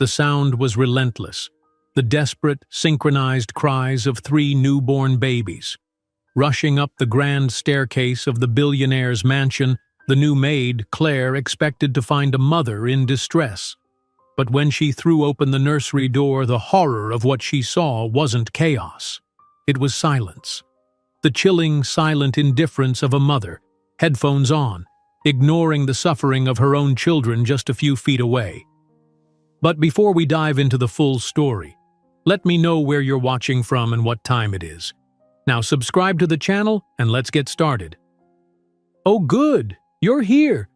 The sound was relentless, the desperate, synchronized cries of 3 newborn babies. Rushing up the grand staircase of the billionaire's mansion, the new maid, Claire, expected to find a mother in distress. But when she threw open the nursery door, the horror of what she saw wasn't chaos. It was silence. The chilling, silent indifference of a mother, headphones on, ignoring the suffering of her own children just a few feet away. But before we dive into the full story, let me know where you're watching from and what time it is. Now subscribe to the channel and let's get started. Oh good, you're here.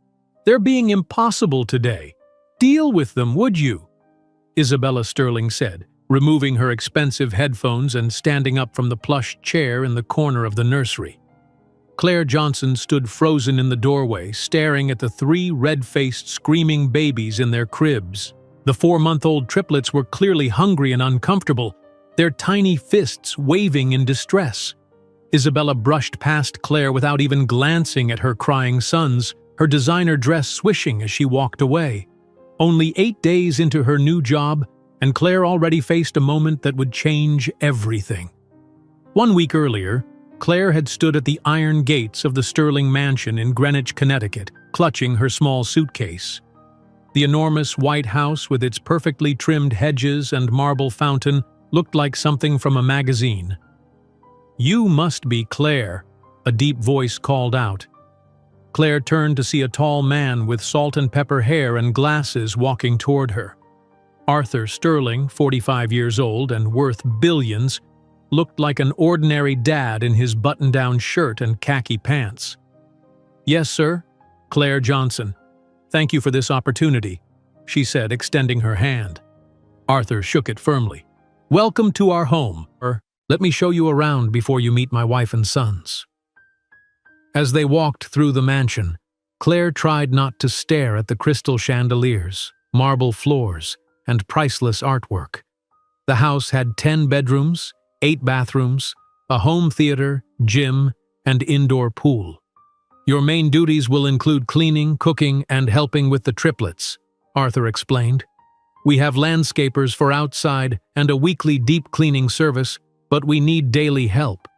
They're being impossible today. Deal with them, would you? Isabella Sterling said, removing her expensive headphones and standing up from the plush chair in the corner of the nursery. Claire Johnson stood frozen in the doorway, staring at the 3 red-faced, screaming babies in their cribs. The 4-month-old triplets were clearly hungry and uncomfortable, their tiny fists waving in distress. Isabella brushed past Claire without even glancing at her crying sons, her designer dress swishing as she walked away. Only 8 days into her new job, and Claire already faced a moment that would change everything. 1 week earlier, Claire had stood at the iron gates of the Sterling mansion in Greenwich, Connecticut, clutching her small suitcase. The enormous white house with its perfectly trimmed hedges and marble fountain looked like something from a magazine. "You must be Claire," a deep voice called out. Claire turned to see a tall man with salt and pepper hair and glasses walking toward her. Arthur Sterling, 45 years old and worth billions, looked like an ordinary dad in his button-down shirt and khaki pants. "Yes, sir. Claire Johnson. Thank you for this opportunity," she said, extending her hand. Arthur shook it firmly. "Welcome to our home. Let me show you around before you meet my wife and sons." As they walked through the mansion, Claire tried not to stare at the crystal chandeliers, marble floors, and priceless artwork. The house had 10 bedrooms, 8 bathrooms, a home theater, gym, and indoor pool. "Your main duties will include cleaning, cooking, and helping with the triplets," Arthur explained. "We have landscapers for outside and a weekly deep cleaning service, but we need daily help."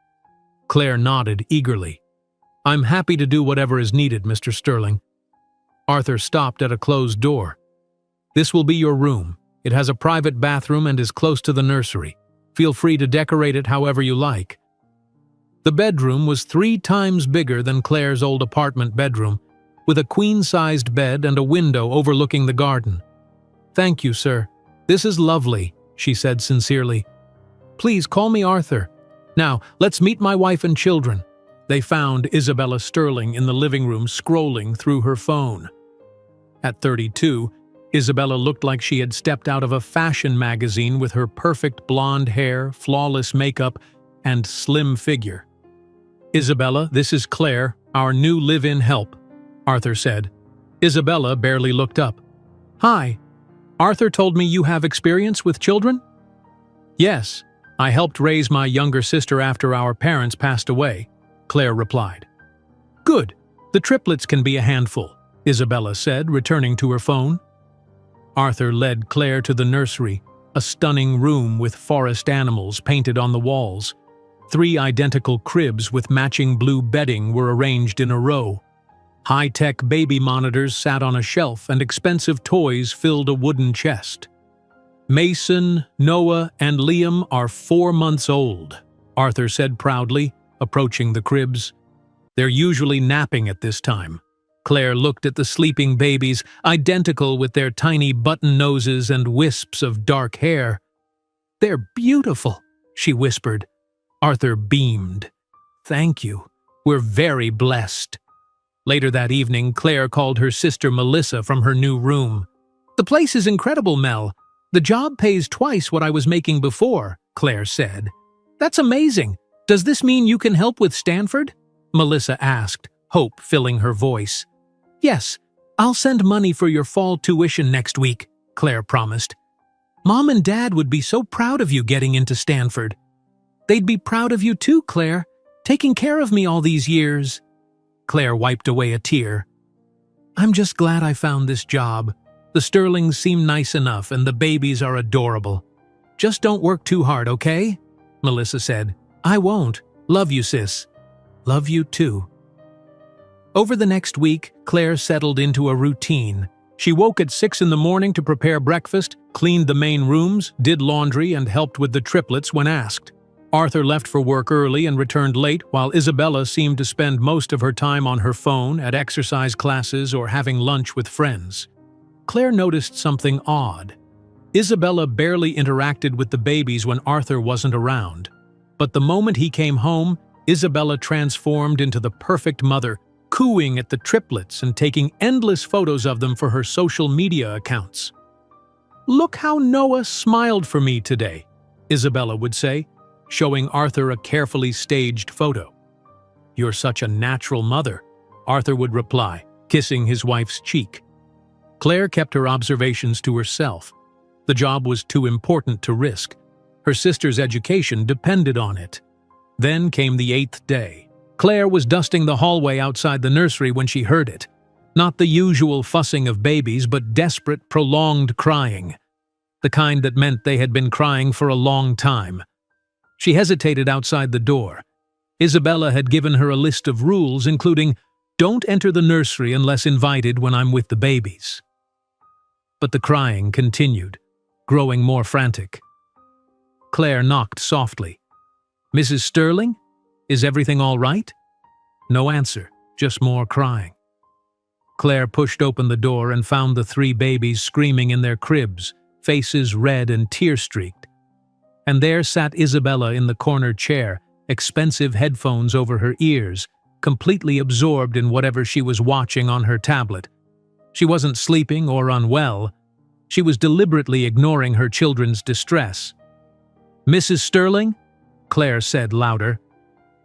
Claire nodded eagerly. "I'm happy to do whatever is needed, Mr. Sterling." Arthur stopped at a closed door. "This will be your room. It has a private bathroom and is close to the nursery. Feel free to decorate it however you like." The bedroom was 3 times bigger than Claire's old apartment bedroom, with a queen-sized bed and a window overlooking the garden. "Thank you, sir. This is lovely," she said sincerely. "Please call me Arthur. Now, let's meet my wife and children." They found Isabella Sterling in the living room scrolling through her phone. At 32, Isabella looked like she had stepped out of a fashion magazine with her perfect blonde hair, flawless makeup, and slim figure. "Isabella, this is Claire, our new live-in help," Arthur said. Isabella barely looked up. "Hi. Arthur told me you have experience with children?" "Yes, I helped raise my younger sister after our parents passed away," Claire replied. "Good. The triplets can be a handful," Isabella said, returning to her phone. Arthur led Claire to the nursery, a stunning room with forest animals painted on the walls. 3 identical cribs with matching blue bedding were arranged in a row. High-tech baby monitors sat on a shelf and expensive toys filled a wooden chest. "Mason, Noah, and Liam are 4 months old," Arthur said proudly, approaching the cribs. "They're usually napping at this time." Claire looked at the sleeping babies, identical with their tiny button noses and wisps of dark hair. "They're beautiful," she whispered. Arthur beamed. "Thank you. We're very blessed." Later that evening, Claire called her sister Melissa from her new room. "The place is incredible, Mel. The job pays twice what I was making before," Claire said. "That's amazing. Does this mean you can help with Stanford?" Melissa asked, hope filling her voice. "Yes, I'll send money for your fall tuition next week," Claire promised. "Mom and Dad would be so proud of you getting into Stanford." "They'd be proud of you too, Claire, taking care of me all these years." Claire wiped away a tear. "I'm just glad I found this job. The Sterlings seem nice enough and the babies are adorable. Just don't work too hard, okay? Melissa said. I won't. Love you, sis. Love you too. Over the next week, Claire settled into a routine. She woke at 6 in the morning to prepare breakfast, cleaned the main rooms, did laundry, and helped with the triplets when asked. Arthur left for work early and returned late, while Isabella seemed to spend most of her time on her phone, at exercise classes, or having lunch with friends. Claire noticed something odd. Isabella barely interacted with the babies when Arthur wasn't around. But the moment he came home, Isabella transformed into the perfect mother, cooing at the triplets and taking endless photos of them for her social media accounts. Look how Noah smiled for me today, Isabella would say, showing Arthur a carefully staged photo. You're such a natural mother, Arthur would reply, kissing his wife's cheek. Claire kept her observations to herself. The job was too important to risk. Her sister's education depended on it. Then came the 8th day. Claire was dusting the hallway outside the nursery when she heard it. Not the usual fussing of babies, but desperate, prolonged crying. The kind that meant they had been crying for a long time. She hesitated outside the door. Isabella had given her a list of rules, including, "Don't enter the nursery unless invited when I'm with the babies." But the crying continued, growing more frantic. Claire knocked softly. "Mrs. Sterling? Is everything all right?" No answer, just more crying. Claire pushed open the door and found the 3 babies screaming in their cribs, faces red and tear-streaked. And there sat Isabella in the corner chair, expensive headphones over her ears, completely absorbed in whatever she was watching on her tablet. She wasn't sleeping or unwell. She was deliberately ignoring her children's distress. "Mrs. Sterling?" Claire said louder.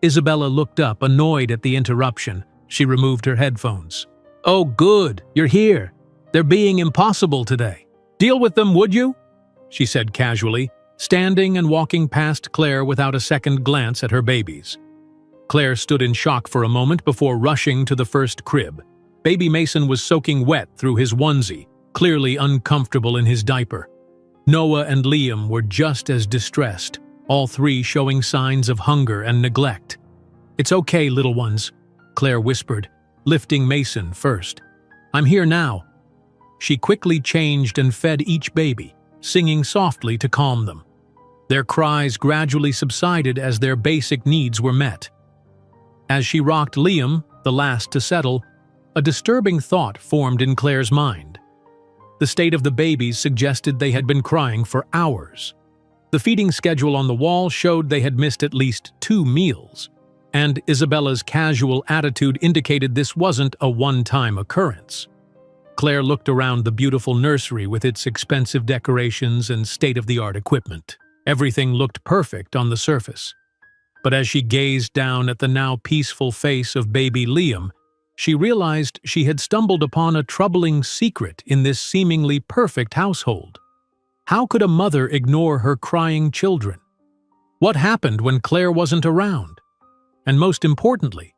Isabella looked up, annoyed at the interruption. She removed her headphones. "Oh, good, you're here. They're being impossible today. Deal with them, would you?" she said casually, standing and walking past Claire without a second glance at her babies. Claire stood in shock for a moment before rushing to the first crib. Baby Mason was soaking wet through his onesie, clearly uncomfortable in his diaper. Noah and Liam were just as distressed, all 3 showing signs of hunger and neglect. "It's okay, little ones," Claire whispered, lifting Mason first. "I'm here now." She quickly changed and fed each baby, singing softly to calm them. Their cries gradually subsided as their basic needs were met. As she rocked Liam, the last to settle, a disturbing thought formed in Claire's mind. The state of the babies suggested they had been crying for hours. The feeding schedule on the wall showed they had missed at least 2 meals, and Isabella's casual attitude indicated this wasn't a one-time occurrence. Claire looked around the beautiful nursery with its expensive decorations and state-of-the-art equipment. Everything looked perfect on the surface. But as she gazed down at the now peaceful face of baby Liam, she realized she had stumbled upon a troubling secret in this seemingly perfect household. How could a mother ignore her crying children? What happened when Claire wasn't around? And most importantly,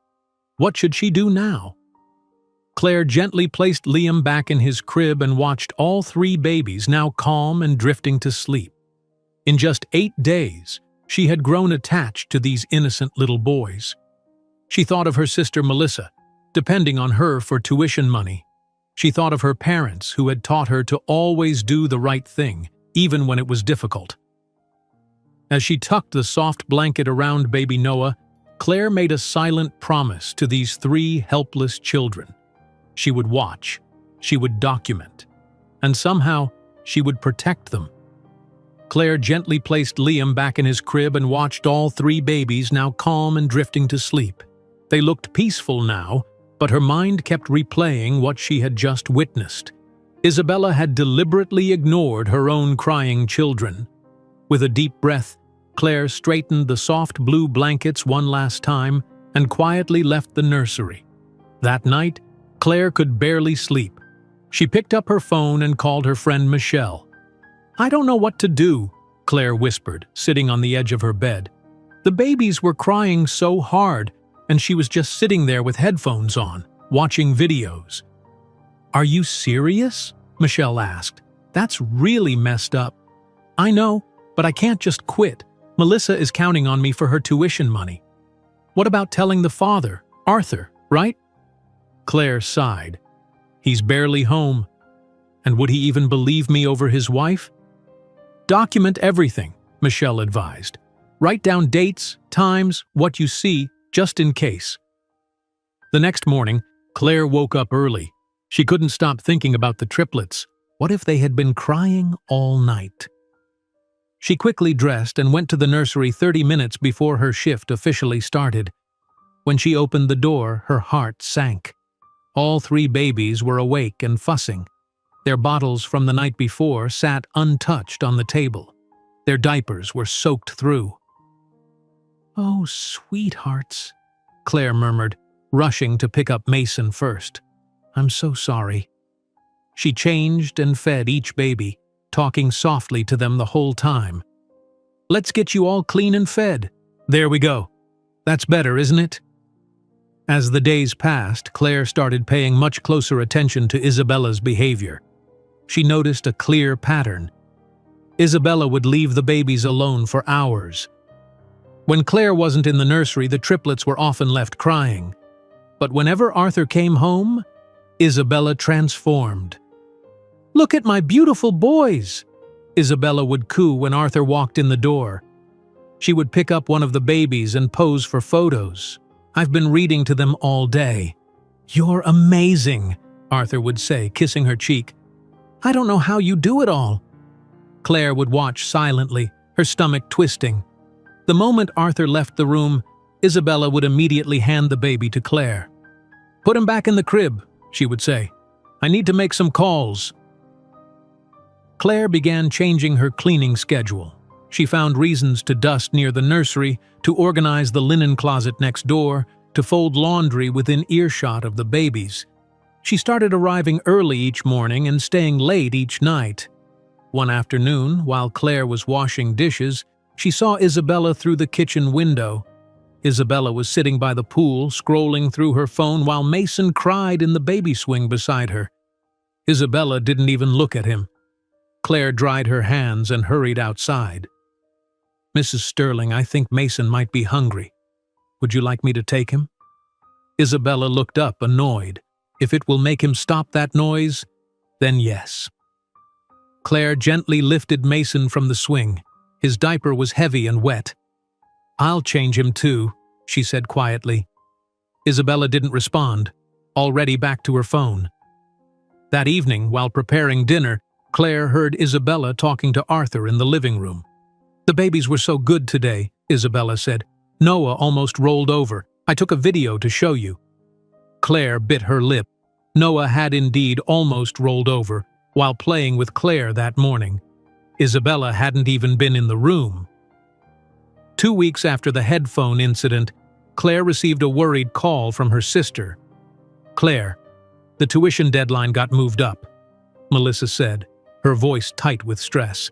what should she do now? Claire gently placed Liam back in his crib and watched all 3 babies, now calm and drifting to sleep. In just 8 days, she had grown attached to these innocent little boys. She thought of her sister Melissa, depending on her for tuition money. She thought of her parents, who had taught her to always do the right thing, even when it was difficult. As she tucked the soft blanket around baby Noah, Claire made a silent promise to these 3 helpless children. She would watch, she would document, and somehow she would protect them. Claire gently placed Liam back in his crib and watched all 3 babies, now calm and drifting to sleep. They looked peaceful now, but her mind kept replaying what she had just witnessed. Isabella had deliberately ignored her own crying children. With a deep breath, Claire straightened the soft blue blankets one last time and quietly left the nursery. That night, Claire could barely sleep. She picked up her phone and called her friend Michelle. "I don't know what to do," Claire whispered, sitting on the edge of her bed. The babies were crying so hard, and she was just sitting there with headphones on, watching videos. "Are you serious?" Michelle asked. "That's really messed up." "I know, but I can't just quit. Melissa is counting on me for her tuition money." "What about telling the father, Arthur, right?" Claire sighed. "He's barely home. And would he even believe me over his wife?" "Document everything," Michelle advised. "Write down dates, times, what you see, just in case." The next morning, Claire woke up early. She couldn't stop thinking about the triplets. What if they had been crying all night? She quickly dressed and went to the nursery 30 minutes before her shift officially started. When she opened the door, her heart sank. All 3 babies were awake and fussing. Their bottles from the night before sat untouched on the table. Their diapers were soaked through. "Oh, sweethearts," Claire murmured, rushing to pick up Mason first. "I'm so sorry." She changed and fed each baby, talking softly to them the whole time. "Let's get you all clean and fed. There we go. That's better, isn't it?" As the days passed, Claire started paying much closer attention to Isabella's behavior. She noticed a clear pattern. Isabella would leave the babies alone for hours. When Claire wasn't in the nursery, the triplets were often left crying. But whenever Arthur came home, Isabella transformed. "Look at my beautiful boys," Isabella would coo when Arthur walked in the door. She would pick up one of the babies and pose for photos. "I've been reading to them all day." "You're amazing," Arthur would say, kissing her cheek. "I don't know how you do it all." Claire would watch silently, her stomach twisting. The moment Arthur left the room, Isabella would immediately hand the baby to Claire. "Put him back in the crib," she would say. "I need to make some calls." Claire began changing her cleaning schedule. She found reasons to dust near the nursery, to organize the linen closet next door, to fold laundry within earshot of the babies. She started arriving early each morning and staying late each night. One afternoon, while Claire was washing dishes, she saw Isabella through the kitchen window. Isabella was sitting by the pool, scrolling through her phone while Mason cried in the baby swing beside her. Isabella didn't even look at him. Claire dried her hands and hurried outside. "Mrs. Sterling, I think Mason might be hungry. Would you like me to take him?" Isabella looked up, annoyed. "If it will make him stop that noise, then yes." Claire gently lifted Mason from the swing. His diaper was heavy and wet. "I'll change him too," she said quietly. Isabella didn't respond, already back to her phone. That evening, while preparing dinner, Claire heard Isabella talking to Arthur in the living room. "The babies were so good today," Isabella said. "Noah almost rolled over. I took a video to show you." Claire bit her lip. Noah had indeed almost rolled over while playing with Claire that morning. Isabella hadn't even been in the room. 2 weeks after the headphone incident, Claire received a worried call from her sister. "Claire, the tuition deadline got moved up," Melissa said, her voice tight with stress.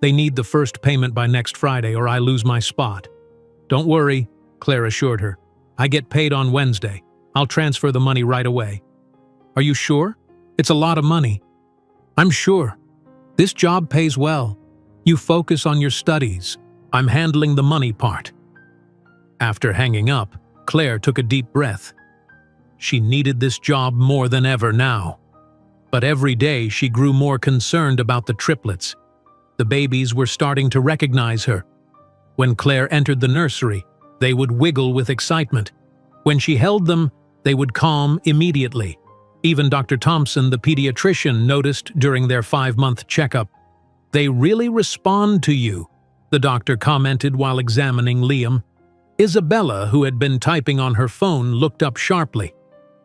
"They need the first payment by next Friday or I lose my spot." "Don't worry," Claire assured her. "I get paid on Wednesday. I'll transfer the money right away." "Are you sure? It's a lot of money." "I'm sure. This job pays well. You focus on your studies. I'm handling the money part." After hanging up, Claire took a deep breath. She needed this job more than ever now. But every day she grew more concerned about the triplets. The babies were starting to recognize her. When Claire entered the nursery, they would wiggle with excitement. When she held them, they would calm immediately. Even Dr. Thompson, the pediatrician, noticed during their 5-month checkup. "They really respond to you," the doctor commented while examining Liam. Isabella, who had been typing on her phone, looked up sharply.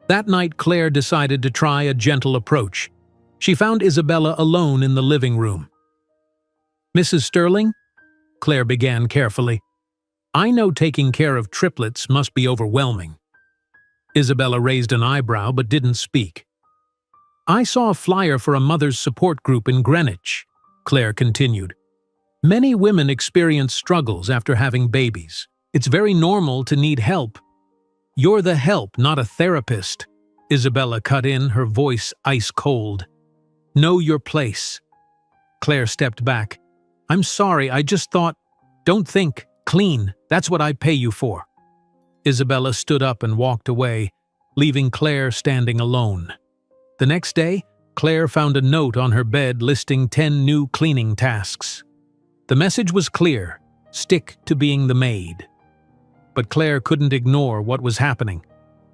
That night, Claire decided to try a gentle approach. She found Isabella alone in the living room. "Mrs. Sterling?" Claire began carefully. "I know taking care of triplets must be overwhelming." Isabella raised an eyebrow but didn't speak. "I saw a flyer for a mother's support group in Greenwich," Claire continued. "Many women experience struggles after having babies. It's very normal to need help." "You're the help, not a therapist," Isabella cut in, her voice ice cold. Know your place. Claire stepped back. I'm sorry, I just thought, don't think, clean, that's what I pay you for. Isabella stood up and walked away, leaving Claire standing alone. The next day, Claire found a note on her bed listing 10 new cleaning tasks. The message was clear: stick to being the maid. But Claire couldn't ignore what was happening.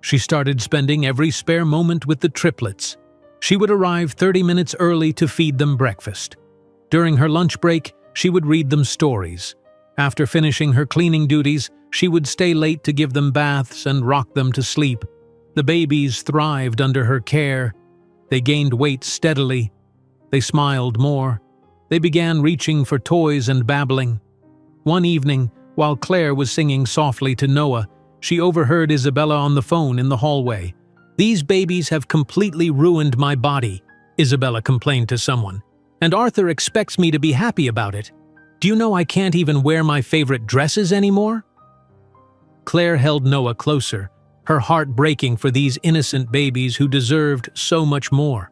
She started spending every spare moment with the triplets. She would arrive 30 minutes early to feed them breakfast. During her lunch break, she would read them stories. After finishing her cleaning duties, she would stay late to give them baths and rock them to sleep. The babies thrived under her care. They gained weight steadily. They smiled more. They began reaching for toys and babbling. One evening, while Claire was singing softly to Noah, she overheard Isabella on the phone in the hallway. "These babies have completely ruined my body," Isabella complained to someone. "And Arthur expects me to be happy about it. Do you know I can't even wear my favorite dresses anymore?" Claire held Noah closer, her heart breaking for these innocent babies who deserved so much more.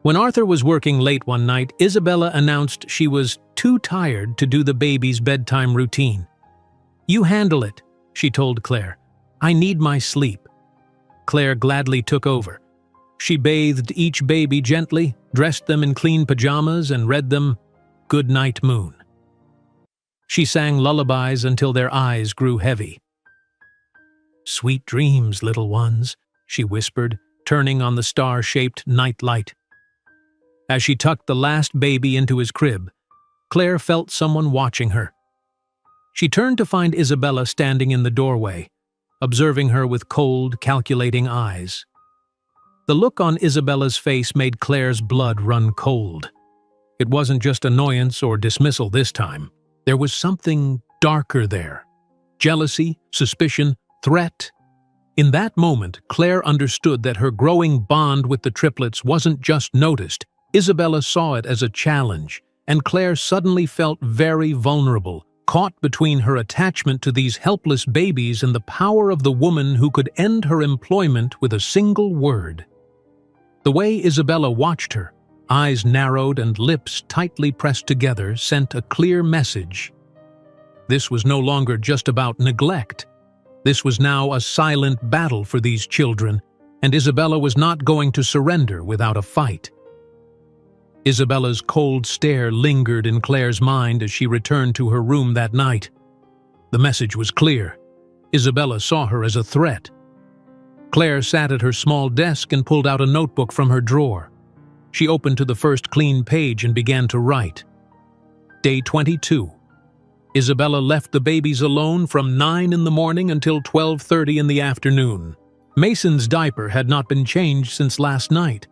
When Arthur was working late one night, Isabella announced she was too tired to do the baby's bedtime routine. "You handle it," she told Claire. "I need my sleep." Claire gladly took over. She bathed each baby gently, dressed them in clean pajamas, and read them "Good Night, Moon." She sang lullabies until their eyes grew heavy. "Sweet dreams, little ones," she whispered, turning on the star-shaped night light. As she tucked the last baby into his crib, Claire felt someone watching her. She turned to find Isabella standing in the doorway, observing her with cold, calculating eyes. The look on Isabella's face made Claire's blood run cold. It wasn't just annoyance or dismissal this time. There was something darker there. Jealousy, suspicion, threat. In that moment, Claire understood that her growing bond with the triplets wasn't just noticed. Isabella saw it as a challenge, and Claire suddenly felt very vulnerable, caught between her attachment to these helpless babies and the power of the woman who could end her employment with a single word. The way Isabella watched her, eyes narrowed and lips tightly pressed together, sent a clear message. This was no longer just about neglect. This was now a silent battle for these children, and Isabella was not going to surrender without a fight. Isabella's cold stare lingered in Claire's mind as she returned to her room that night. The message was clear. Isabella saw her as a threat. Claire sat at her small desk and pulled out a notebook from her drawer. She opened to the first clean page and began to write. Day 22. Isabella left the babies alone from 9 in the morning until 12:30 in the afternoon. Mason's diaper had not been changed since last night.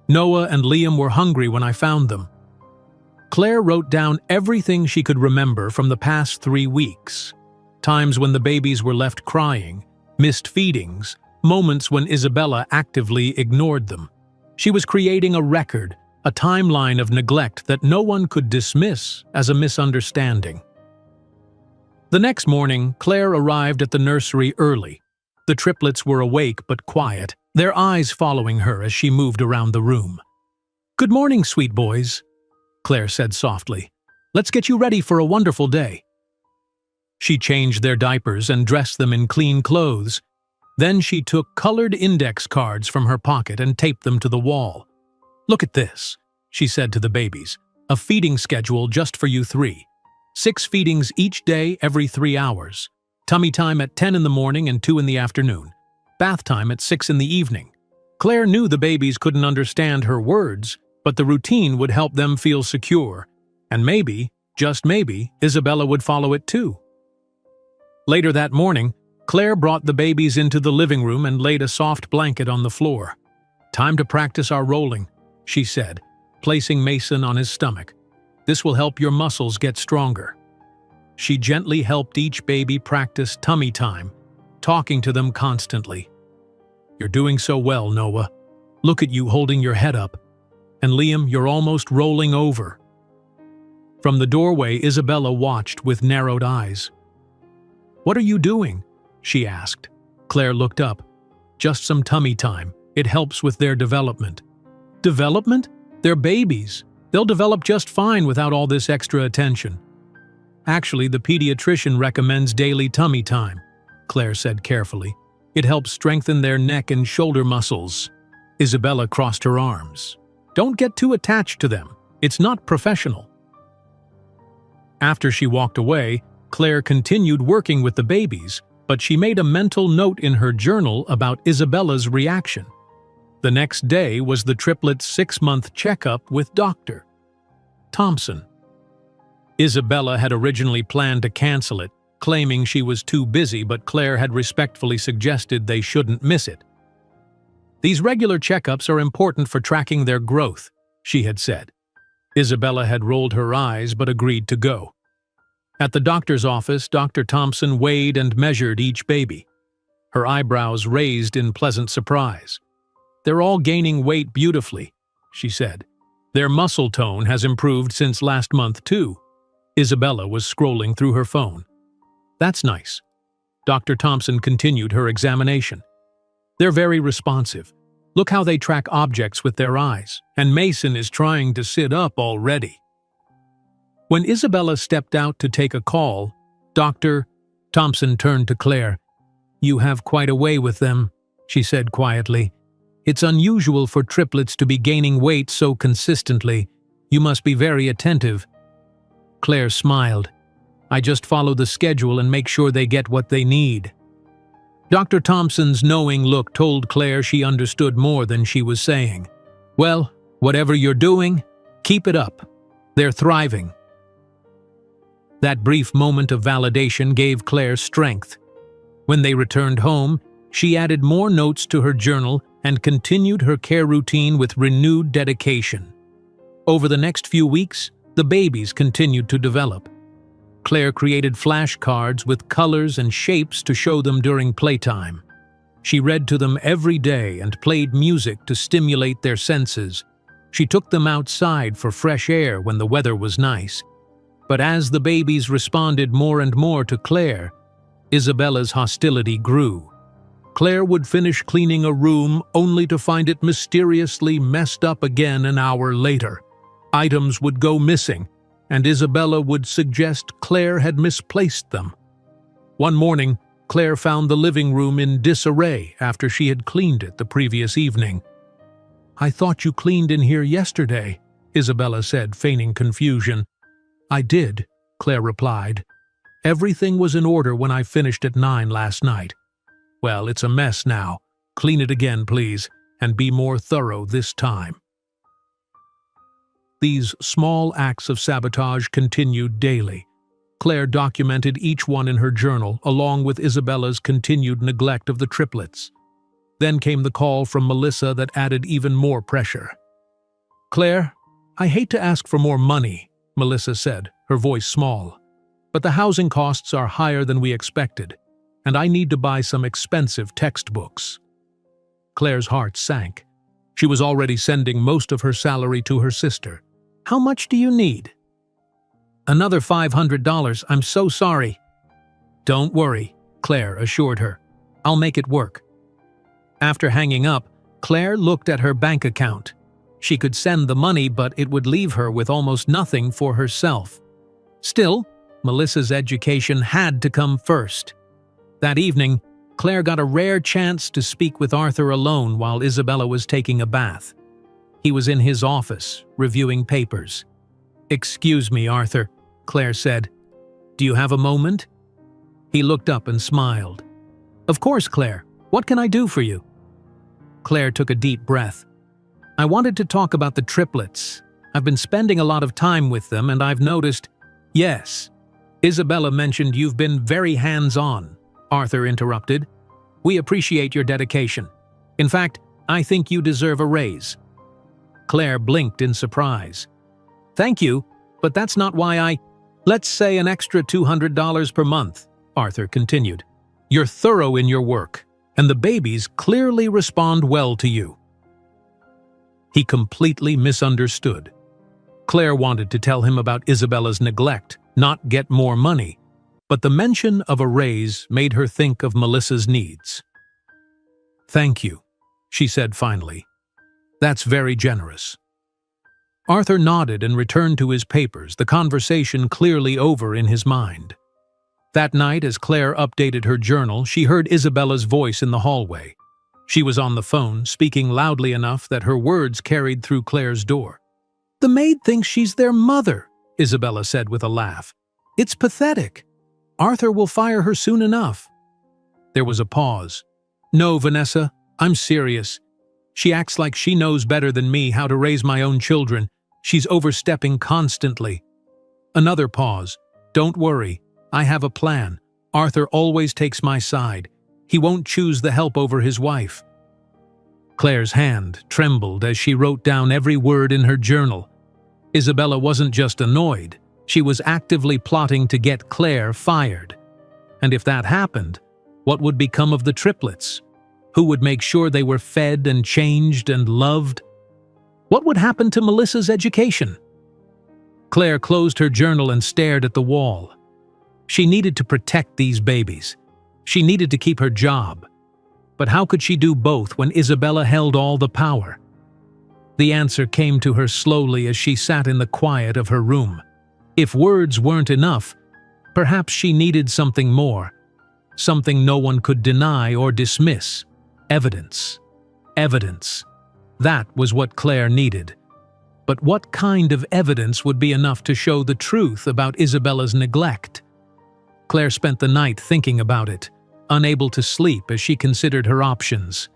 Noah and Liam were hungry when I found them. Claire wrote down everything she could remember from the past 3 weeks. Times when the babies were left crying, missed feedings, moments when Isabella actively ignored them. She was creating a record, a timeline of neglect that no one could dismiss as a misunderstanding. The next morning, Claire arrived at the nursery early. The triplets were awake but quiet, their eyes following her as she moved around the room. "Good morning, sweet boys," Claire said softly. "Let's get you ready for a wonderful day." She changed their diapers and dressed them in clean clothes. Then she took colored index cards from her pocket and taped them to the wall. "Look at this," she said to the babies. "A feeding schedule just for you 3. 6 feedings each day every 3 hours. Tummy time at 10 in the morning and 2 in the afternoon. Bath time at 6 in the evening." Claire knew the babies couldn't understand her words, but the routine would help them feel secure. And maybe, just maybe, Isabella would follow it too. Later that morning, Claire brought the babies into the living room and laid a soft blanket on the floor. "Time to practice our rolling," she said, placing Mason on his stomach. "This will help your muscles get stronger." She gently helped each baby practice tummy time, talking to them constantly. "You're doing so well, Noah. Look at you holding your head up. And Liam, you're almost rolling over." From the doorway, Isabella watched with narrowed eyes. "What are you doing?" she asked. Claire looked up. "Just some tummy time. It helps with their development." "Development?" They're babies. They'll develop just fine without all this extra attention. Actually, the pediatrician recommends daily tummy time, Claire said carefully. It helps strengthen their neck and shoulder muscles. Isabella crossed her arms. Don't get too attached to them. It's not professional. After she walked away, Claire continued working with the babies, but she made a mental note in her journal about Isabella's reaction. The next day was the triplets' 6-month checkup with Dr. Thompson. Isabella had originally planned to cancel it, claiming she was too busy, but Claire had respectfully suggested they shouldn't miss it. These regular checkups are important for tracking their growth, she had said. Isabella had rolled her eyes but agreed to go. At the doctor's office, Dr. Thompson weighed and measured each baby. Her eyebrows raised in pleasant surprise. They're all gaining weight beautifully, she said. Their muscle tone has improved since last month, too. Isabella was scrolling through her phone. That's nice. Dr. Thompson continued her examination. They're very responsive. Look how they track objects with their eyes, and Mason is trying to sit up already. When Isabella stepped out to take a call, Dr. Thompson turned to Claire. You have quite a way with them, she said quietly. It's unusual for triplets to be gaining weight so consistently. You must be very attentive. Claire smiled. I just follow the schedule and make sure they get what they need. Dr. Thompson's knowing look told Claire she understood more than she was saying. Well, whatever you're doing, keep it up. They're thriving. That brief moment of validation gave Claire strength. When they returned home, she added more notes to her journal and continued her care routine with renewed dedication. Over the next few weeks, the babies continued to develop. Claire created flashcards with colors and shapes to show them during playtime. She read to them every day and played music to stimulate their senses. She took them outside for fresh air when the weather was nice. But as the babies responded more and more to Claire, Isabella's hostility grew. Claire would finish cleaning a room only to find it mysteriously messed up again an hour later. Items would go missing, and Isabella would suggest Claire had misplaced them. One morning, Claire found the living room in disarray after she had cleaned it the previous evening. I thought you cleaned in here yesterday, Isabella said, feigning confusion. I did, Claire replied. Everything was in order when I finished at 9 last night. Well, it's a mess now. Clean it again, please, and be more thorough this time. These small acts of sabotage continued daily. Claire documented each one in her journal, along with Isabella's continued neglect of the triplets. Then came the call from Melissa that added even more pressure. Claire, I hate to ask for more money, Melissa said, her voice small. But the housing costs are higher than we expected, and I need to buy some expensive textbooks. Claire's heart sank. She was already sending most of her salary to her sister. How much do you need? Another $500, I'm so sorry. Don't worry, Claire assured her. I'll make it work. After hanging up, Claire looked at her bank account. She could send the money, but it would leave her with almost nothing for herself. Still, Melissa's education had to come first. That evening, Claire got a rare chance to speak with Arthur alone while Isabella was taking a bath. He was in his office, reviewing papers. Excuse me, Arthur, Claire said. Do you have a moment? He looked up and smiled. Of course, Claire. What can I do for you? Claire took a deep breath. I wanted to talk about the triplets. I've been spending a lot of time with them, and I've noticed… Yes. Isabella mentioned you've been very hands-on, Arthur interrupted. We appreciate your dedication. In fact, I think you deserve a raise. Claire blinked in surprise. Thank you, but that's not why I… Let's say an extra $200 per month, Arthur continued. You're thorough in your work, and the babies clearly respond well to you. He completely misunderstood. Claire wanted to tell him about Isabella's neglect, not get more money, but the mention of a raise made her think of Melissa's needs. Thank you, she said finally. That's very generous. Arthur nodded and returned to his papers, the conversation clearly over in his mind. That night, as Claire updated her journal, she heard Isabella's voice in the hallway. She was on the phone, speaking loudly enough that her words carried through Claire's door. "The maid thinks she's their mother," Isabella said with a laugh. "It's pathetic. Arthur will fire her soon enough." There was a pause. "No, Vanessa, I'm serious. She acts like she knows better than me how to raise my own children. She's overstepping constantly." Another pause. "Don't worry. I have a plan. Arthur always takes my side. He won't choose the help over his wife." Claire's hand trembled as she wrote down every word in her journal. Isabella wasn't just annoyed. She was actively plotting to get Claire fired. And if that happened, what would become of the triplets? Who would make sure they were fed and changed and loved? What would happen to Melissa's education? Claire closed her journal and stared at the wall. She needed to protect these babies. She needed to keep her job. But how could she do both when Isabella held all the power? The answer came to her slowly as she sat in the quiet of her room. If words weren't enough, perhaps she needed something more. Something no one could deny or dismiss. Evidence. Evidence. That was what Claire needed. But what kind of evidence would be enough to show the truth about Isabella's neglect? Claire spent the night thinking about it, unable to sleep as she considered her options.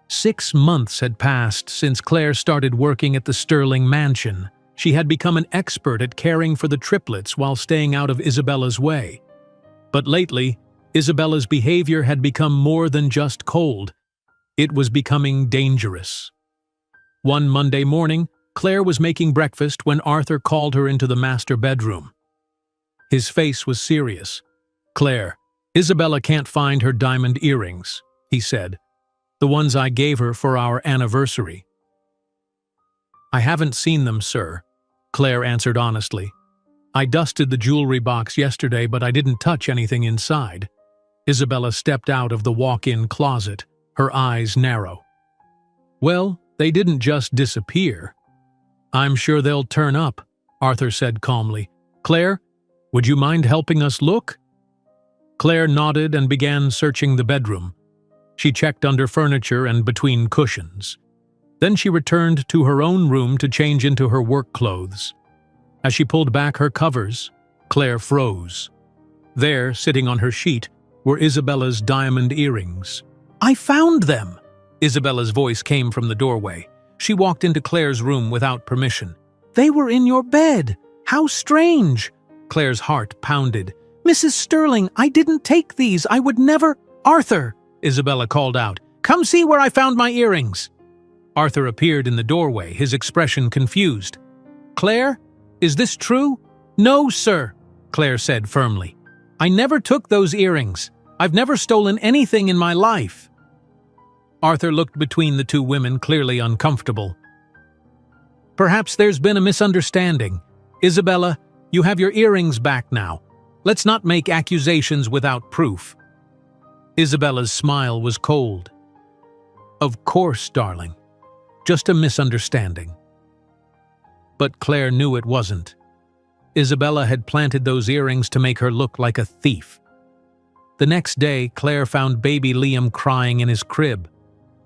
6 months had passed since Claire started working at the Sterling mansion. She had become an expert at caring for the triplets while staying out of Isabella's way. But lately, Isabella's behavior had become more than just cold. It was becoming dangerous. One Monday morning, Claire was making breakfast when Arthur called her into the master bedroom. His face was serious. "Claire, Isabella can't find her diamond earrings," he said. "The ones I gave her for our anniversary." "I haven't seen them, sir," Claire answered honestly. "I dusted the jewelry box yesterday, but I didn't touch anything inside." Isabella stepped out of the walk-in closet, her eyes narrow. "Well, they didn't just disappear." "I'm sure they'll turn up," Arthur said calmly. "Claire, would you mind helping us look?" Claire nodded and began searching the bedroom. She checked under furniture and between cushions. Then she returned to her own room to change into her work clothes. As she pulled back her covers, Claire froze. There, sitting on her sheet, were Isabella's diamond earrings. "I found them!" Isabella's voice came from the doorway. She walked into Claire's room without permission. "They were in your bed! How strange!" Claire's heart pounded. "Mrs. Sterling, I didn't take these. I would never—" "Arthur!" Isabella called out. "Come see where I found my earrings!" Arthur appeared in the doorway, his expression confused. "Claire, is this true?" "No, sir," Claire said firmly. "I never took those earrings. I've never stolen anything in my life." Arthur looked between the two women, clearly uncomfortable. "Perhaps there's been a misunderstanding. Isabella, you have your earrings back now. Let's not make accusations without proof." Isabella's smile was cold. "Of course, darling. Just a misunderstanding." But Claire knew it wasn't. Isabella had planted those earrings to make her look like a thief. The next day, Claire found baby Liam crying in his crib.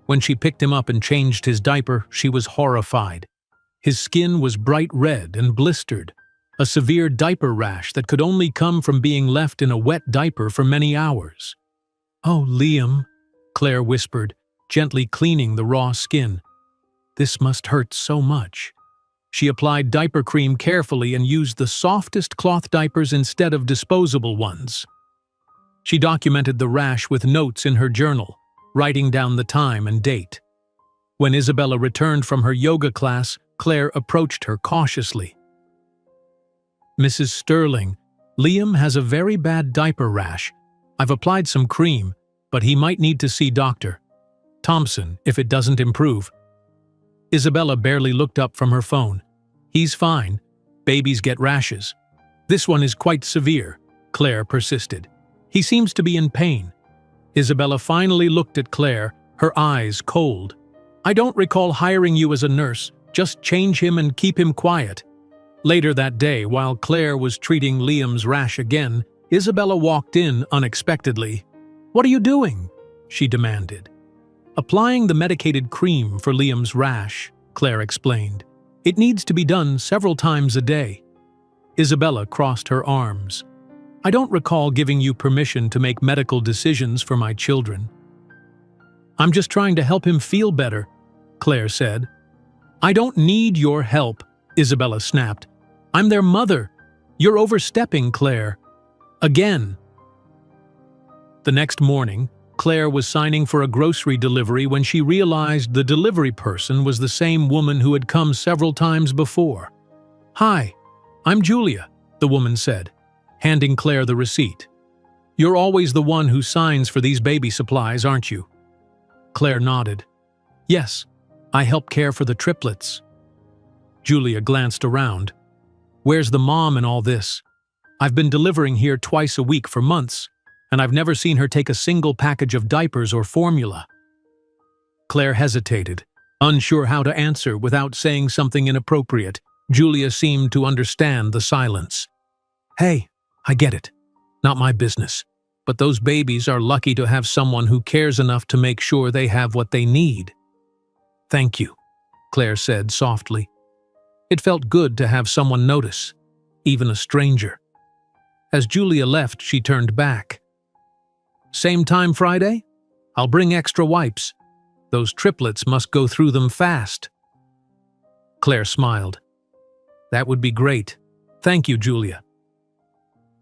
When she picked him up and changed his diaper, she was horrified. His skin was bright red and blistered, a severe diaper rash that could only come from being left in a wet diaper for many hours. "Oh, Liam," Claire whispered, gently cleaning the raw skin. "This must hurt so much." She applied diaper cream carefully and used the softest cloth diapers instead of disposable ones. She documented the rash with notes in her journal, writing down the time and date. When Isabella returned from her yoga class, Claire approached her cautiously. "Mrs. Sterling, Liam has a very bad diaper rash. I've applied some cream, but he might need to see Dr. Thompson if it doesn't improve." Isabella barely looked up from her phone. "He's fine. Babies get rashes." "This one is quite severe," Claire persisted. "He seems to be in pain." Isabella finally looked at Claire, her eyes cold. "I don't recall hiring you as a nurse. Just change him and keep him quiet." Later that day, while Claire was treating Liam's rash again, Isabella walked in unexpectedly. "What are you doing?" she demanded. "Applying the medicated cream for Liam's rash," Claire explained. "It needs to be done several times a day." Isabella crossed her arms. "I don't recall giving you permission to make medical decisions for my children." "I'm just trying to help him feel better," Claire said. "I don't need your help," Isabella snapped. "I'm their mother. You're overstepping, Claire. Again." The next morning, Claire was signing for a grocery delivery when she realized the delivery person was the same woman who had come several times before. "Hi, I'm Julia," the woman said, handing Claire the receipt. "You're always the one who signs for these baby supplies, aren't you?" Claire nodded. "Yes, I help care for the triplets." Julia glanced around. "Where's the mom in all this? I've been delivering here twice a week for months, and I've never seen her take a single package of diapers or formula." Claire hesitated, unsure how to answer without saying something inappropriate. Julia seemed to understand the silence. "Hey, I get it. Not my business. But those babies are lucky to have someone who cares enough to make sure they have what they need." "Thank you," Claire said softly. It felt good to have someone notice, even a stranger. As Julia left, she turned back. "Same time Friday? I'll bring extra wipes. Those triplets must go through them fast." Claire smiled. "That would be great. Thank you, Julia."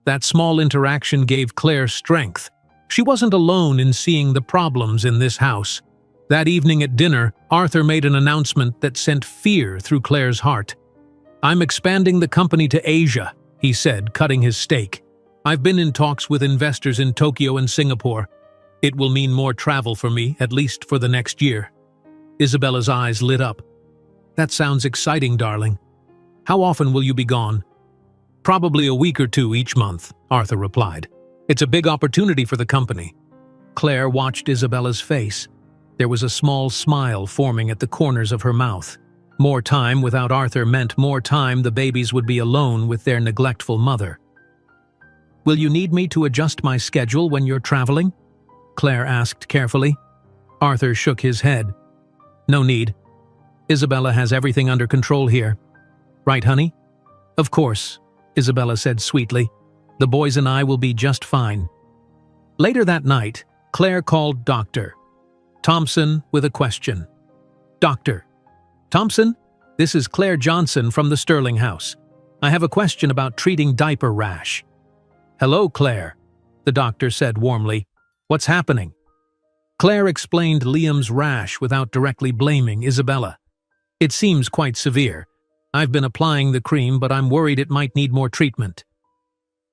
That small interaction gave Claire strength. She wasn't alone in seeing the problems in this house. That evening at dinner, Arthur made an announcement that sent fear through Claire's heart. "I'm expanding the company to Asia," he said, cutting his steak. "I've been in talks with investors in Tokyo and Singapore. It will mean more travel for me, at least for the next year." Isabella's eyes lit up. "That sounds exciting, darling. How often will you be gone?" "Probably a week or two each month," Arthur replied. "It's a big opportunity for the company." Claire watched Isabella's face. There was a small smile forming at the corners of her mouth. More time without Arthur meant more time the babies would be alone with their neglectful mother. "Will you need me to adjust my schedule when you're traveling?" Claire asked carefully. Arthur shook his head. "No need. Isabella has everything under control here. Right, honey?" "Of course," Isabella said sweetly. "The boys and I will be just fine." Later that night, Claire called Dr. Thompson with a question. "Dr. Thompson, this is Claire Johnson from the Sterling House. I have a question about treating diaper rash." "Hello, Claire," the doctor said warmly. "What's happening?" Claire explained Liam's rash without directly blaming Isabella. "It seems quite severe. I've been applying the cream, but I'm worried it might need more treatment."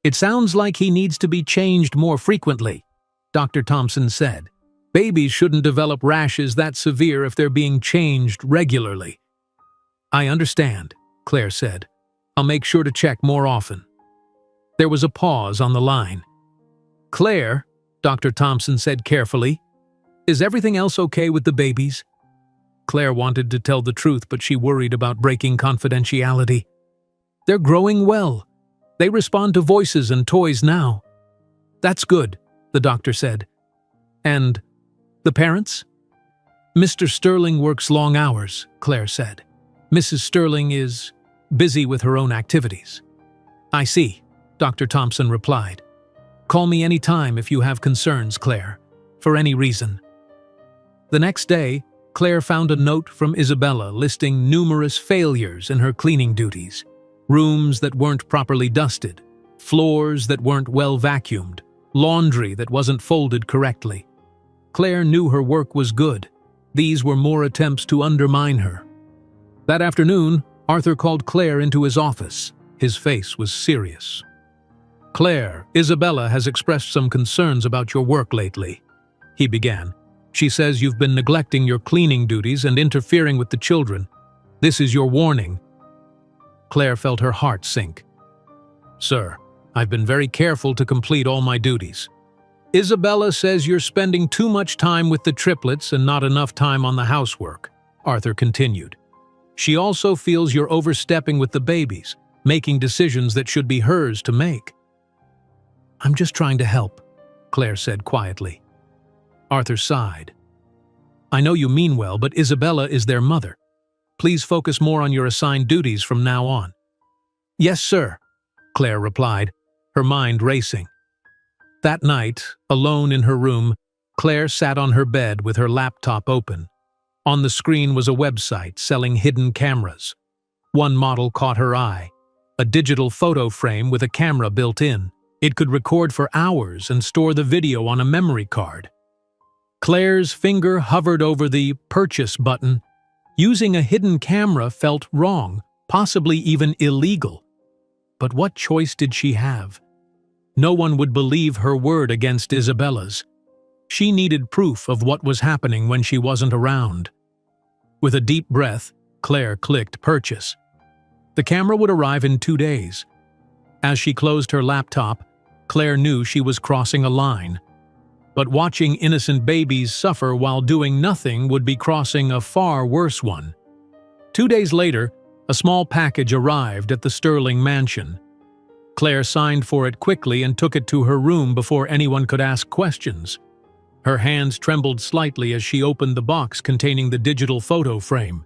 "It sounds like he needs to be changed more frequently," Dr. Thompson said. "Babies shouldn't develop rashes that severe if they're being changed regularly." "I understand," Claire said. "I'll make sure to check more often." There was a pause on the line. "Claire," Dr. Thompson said carefully, "is everything else okay with the babies?" Claire wanted to tell the truth, but she worried about breaking confidentiality. "They're growing well. They respond to voices and toys now." "That's good," the doctor said. "And the parents?" "Mr. Sterling works long hours," Claire said. "Mrs. Sterling is busy with her own activities." "I see," Dr. Thompson replied. "Call me any time if you have concerns, Claire, for any reason." The next day, Claire found a note from Isabella listing numerous failures in her cleaning duties. Rooms that weren't properly dusted, floors that weren't well vacuumed, laundry that wasn't folded correctly. Claire knew her work was good. These were more attempts to undermine her. That afternoon, Arthur called Claire into his office. His face was serious. "Claire, Isabella has expressed some concerns about your work lately," he began. "She says you've been neglecting your cleaning duties and interfering with the children. This is your warning." Claire felt her heart sink. "Sir, I've been very careful to complete all my duties." "Isabella says you're spending too much time with the triplets and not enough time on the housework," Arthur continued. She also feels you're overstepping with the babies, making decisions that should be hers to make. I'm just trying to help, Claire said quietly. Arthur sighed. I know you mean well, but Isabella is their mother. Please focus more on your assigned duties from now on. Yes, sir, Claire replied, her mind racing. That night, alone in her room, Claire sat on her bed with her laptop open. On the screen was a website selling hidden cameras. One model caught her eye, a digital photo frame with a camera built in. It could record for hours and store the video on a memory card. Claire's finger hovered over the purchase button. Using a hidden camera felt wrong, possibly even illegal. But what choice did she have? No one would believe her word against Isabella's. She needed proof of what was happening when she wasn't around. With a deep breath, Claire clicked purchase. The camera would arrive in 2 days. As she closed her laptop, Claire knew she was crossing a line. But watching innocent babies suffer while doing nothing would be crossing a far worse one. 2 days later, a small package arrived at the Sterling mansion. Claire signed for it quickly and took it to her room before anyone could ask questions. Her hands trembled slightly as she opened the box containing the digital photo frame.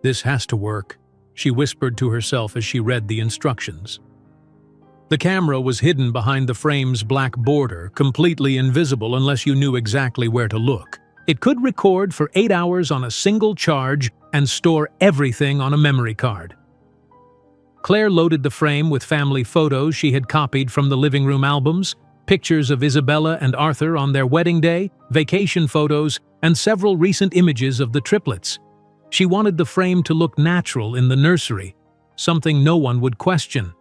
This has to work, she whispered to herself as she read the instructions. The camera was hidden behind the frame's black border, completely invisible unless you knew exactly where to look. It could record for 8 hours on a single charge and store everything on a memory card. Claire loaded the frame with family photos she had copied from the living room albums, pictures of Isabella and Arthur on their wedding day, vacation photos, and several recent images of the triplets. She wanted the frame to look natural in the nursery, something no one would question.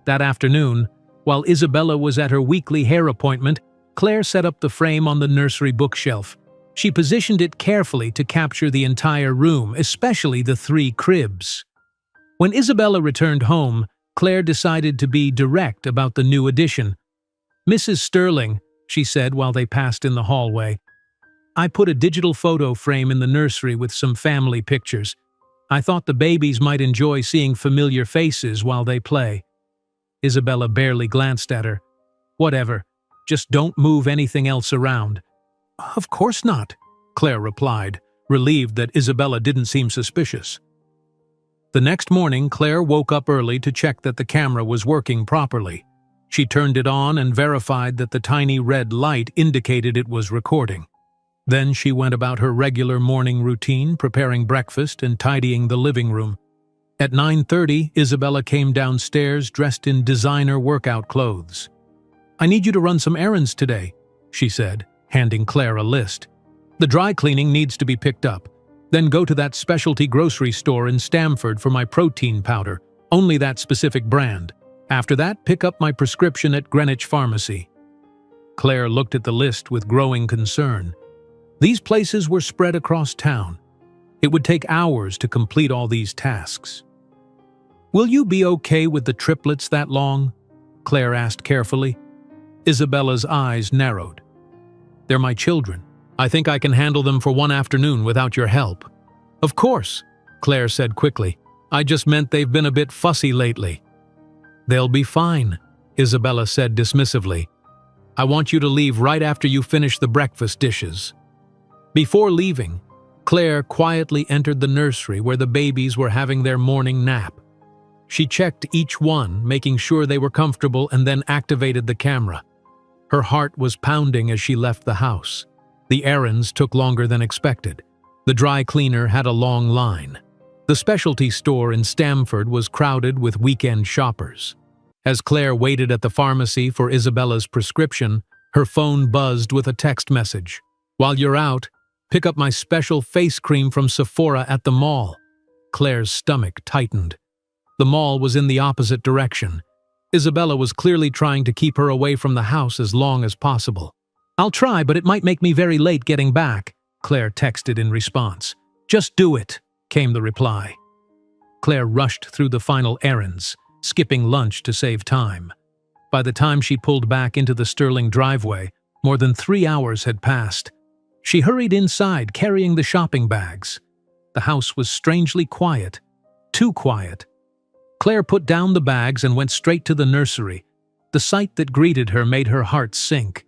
That afternoon, while Isabella was at her weekly hair appointment, Claire set up the frame on the nursery bookshelf. She positioned it carefully to capture the entire room, especially the 3 cribs. When Isabella returned home, Claire decided to be direct about the new addition. Mrs. Sterling, she said while they passed in the hallway, I put a digital photo frame in the nursery with some family pictures. I thought the babies might enjoy seeing familiar faces while they play. Isabella barely glanced at her. Whatever, just don't move anything else around. Of course not, Claire replied, relieved that Isabella didn't seem suspicious. The next morning, Claire woke up early to check that the camera was working properly. She turned it on and verified that the tiny red light indicated it was recording. Then she went about her regular morning routine, preparing breakfast and tidying the living room. At 9:30, Isabella came downstairs dressed in designer workout clothes. I need you to run some errands today, she said, handing Claire a list. The dry cleaning needs to be picked up. Then go to that specialty grocery store in Stamford for my protein powder, only that specific brand. After that, pick up my prescription at Greenwich Pharmacy. Claire looked at the list with growing concern. These places were spread across town. It would take hours to complete all these tasks. Will you be okay with the triplets that long? Claire asked carefully. Isabella's eyes narrowed. They're my children. I think I can handle them for one afternoon without your help. Of course, Claire said quickly. I just meant they've been a bit fussy lately. They'll be fine, Isabella said dismissively. I want you to leave right after you finish the breakfast dishes. Before leaving, Claire quietly entered the nursery where the babies were having their morning nap. She checked each one, making sure they were comfortable, and then activated the camera. Her heart was pounding as she left the house. The errands took longer than expected. The dry cleaner had a long line. The specialty store in Stamford was crowded with weekend shoppers. As Claire waited at the pharmacy for Isabella's prescription, her phone buzzed with a text message. While you're out, pick up my special face cream from Sephora at the mall. Claire's stomach tightened. The mall was in the opposite direction. Isabella was clearly trying to keep her away from the house as long as possible. I'll try, but it might make me very late getting back, Claire texted in response. Just do it, came the reply. Claire rushed through the final errands, skipping lunch to save time. By the time she pulled back into the Sterling driveway, more than 3 hours had passed. She hurried inside, carrying the shopping bags. The house was strangely quiet. Too quiet. Claire put down the bags and went straight to the nursery. The sight that greeted her made her heart sink.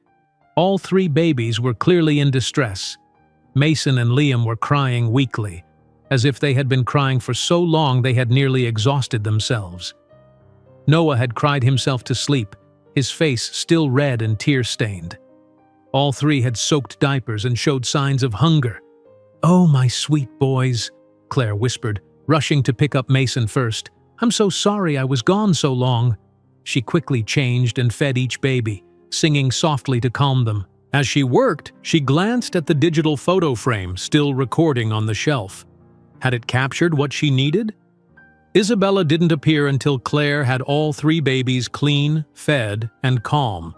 All 3 babies were clearly in distress. Mason and Liam were crying weakly, as if they had been crying for so long they had nearly exhausted themselves. Noah had cried himself to sleep, his face still red and tear-stained. All 3 had soaked diapers and showed signs of hunger. "Oh, my sweet boys," Claire whispered, rushing to pick up Mason first. "I'm so sorry I was gone so long." She quickly changed and fed each baby, singing softly to calm them. As she worked, she glanced at the digital photo frame still recording on the shelf. Had it captured what she needed? Isabella didn't appear until Claire had all 3 babies clean, fed, and calm.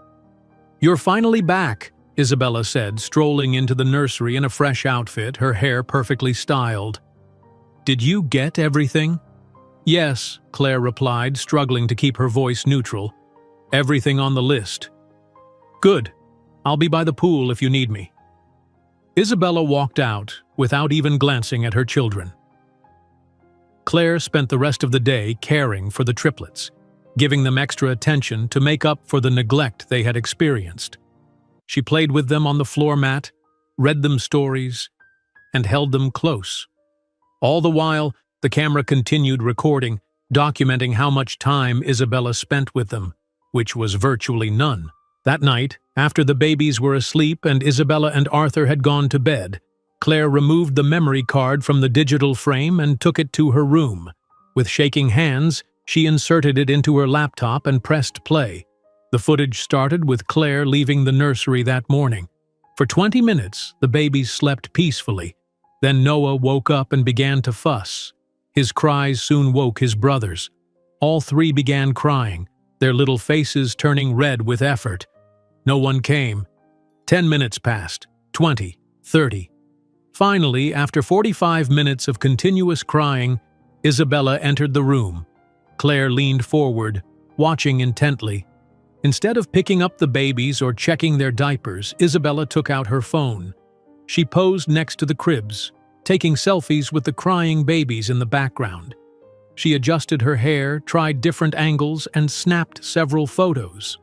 "You're finally back," Isabella said, strolling into the nursery in a fresh outfit, her hair perfectly styled. "Did you get everything?" "Yes," Claire replied, struggling to keep her voice neutral. "Everything on the list." "Good. I'll be by the pool if you need me." Isabella walked out, without even glancing at her children. Claire spent the rest of the day caring for the triplets, giving them extra attention to make up for the neglect they had experienced. She played with them on the floor mat, read them stories, and held them close. All the while, the camera continued recording, documenting how much time Isabella spent with them, which was virtually none. That night, after the babies were asleep and Isabella and Arthur had gone to bed, Claire removed the memory card from the digital frame and took it to her room. With shaking hands, she inserted it into her laptop and pressed play. The footage started with Claire leaving the nursery that morning. For 20 minutes, the babies slept peacefully. Then Noah woke up and began to fuss. His cries soon woke his brothers. All 3 began crying, their little faces turning red with effort. No one came. 10 minutes passed, 20, 30. Finally, after 45 minutes of continuous crying, Isabella entered the room. Claire leaned forward, watching intently. Instead of picking up the babies or checking their diapers, Isabella took out her phone. She posed next to the cribs, taking selfies with the crying babies in the background. She adjusted her hair, tried different angles, and snapped several photos.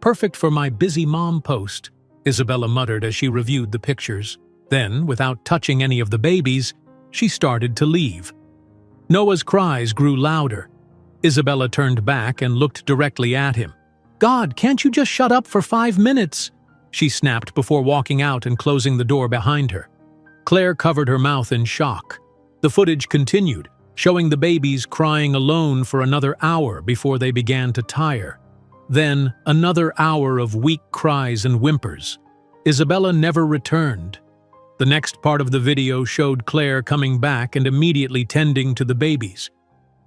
"Perfect for my busy mom post," Isabella muttered as she reviewed the pictures. Then, without touching any of the babies, she started to leave. Noah's cries grew louder. Isabella turned back and looked directly at him. "God, can't you just shut up for 5 minutes?" she snapped before walking out and closing the door behind her. Claire covered her mouth in shock. The footage continued, showing the babies crying alone for another hour before they began to tire. Then, another hour of weak cries and whimpers. Isabella never returned. The next part of the video showed Claire coming back and immediately tending to the babies.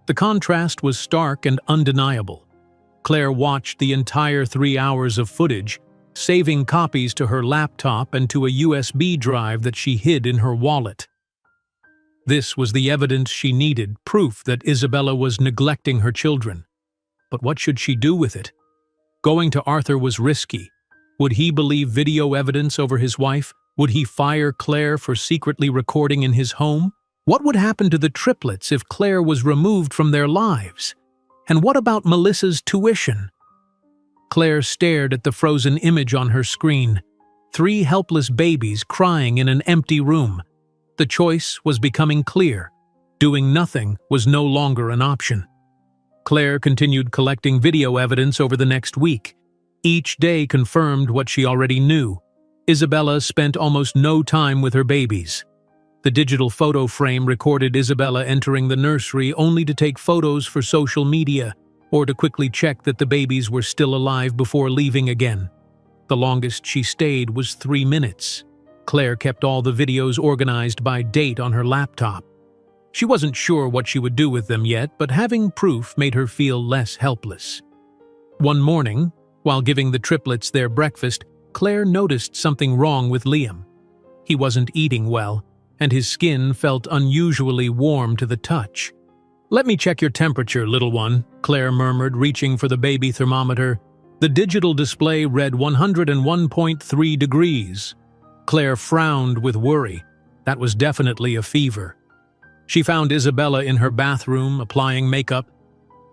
The contrast was stark and undeniable. Claire watched the entire 3 hours of footage, saving copies to her laptop and to a USB drive that she hid in her wallet. This was the evidence she needed, proof that Isabella was neglecting her children. But what should she do with it? Going to Arthur was risky. Would he believe video evidence over his wife? Would he fire Claire for secretly recording in his home? What would happen to the triplets if Claire was removed from their lives? And what about Melissa's tuition? Claire stared at the frozen image on her screen. 3 helpless babies crying in an empty room. The choice was becoming clear. Doing nothing was no longer an option. Claire continued collecting video evidence over the next week. Each day confirmed what she already knew. Isabella spent almost no time with her babies. The digital photo frame recorded Isabella entering the nursery only to take photos for social media or to quickly check that the babies were still alive before leaving again. The longest she stayed was 3 minutes. Claire kept all the videos organized by date on her laptop. She wasn't sure what she would do with them yet, but having proof made her feel less helpless. One morning, while giving the triplets their breakfast, Claire noticed something wrong with Liam. He wasn't eating well, and his skin felt unusually warm to the touch. "Let me check your temperature, little one," Claire murmured, reaching for the baby thermometer. The digital display read 101.3 degrees. Claire frowned with worry. That was definitely a fever. She found Isabella in her bathroom, applying makeup.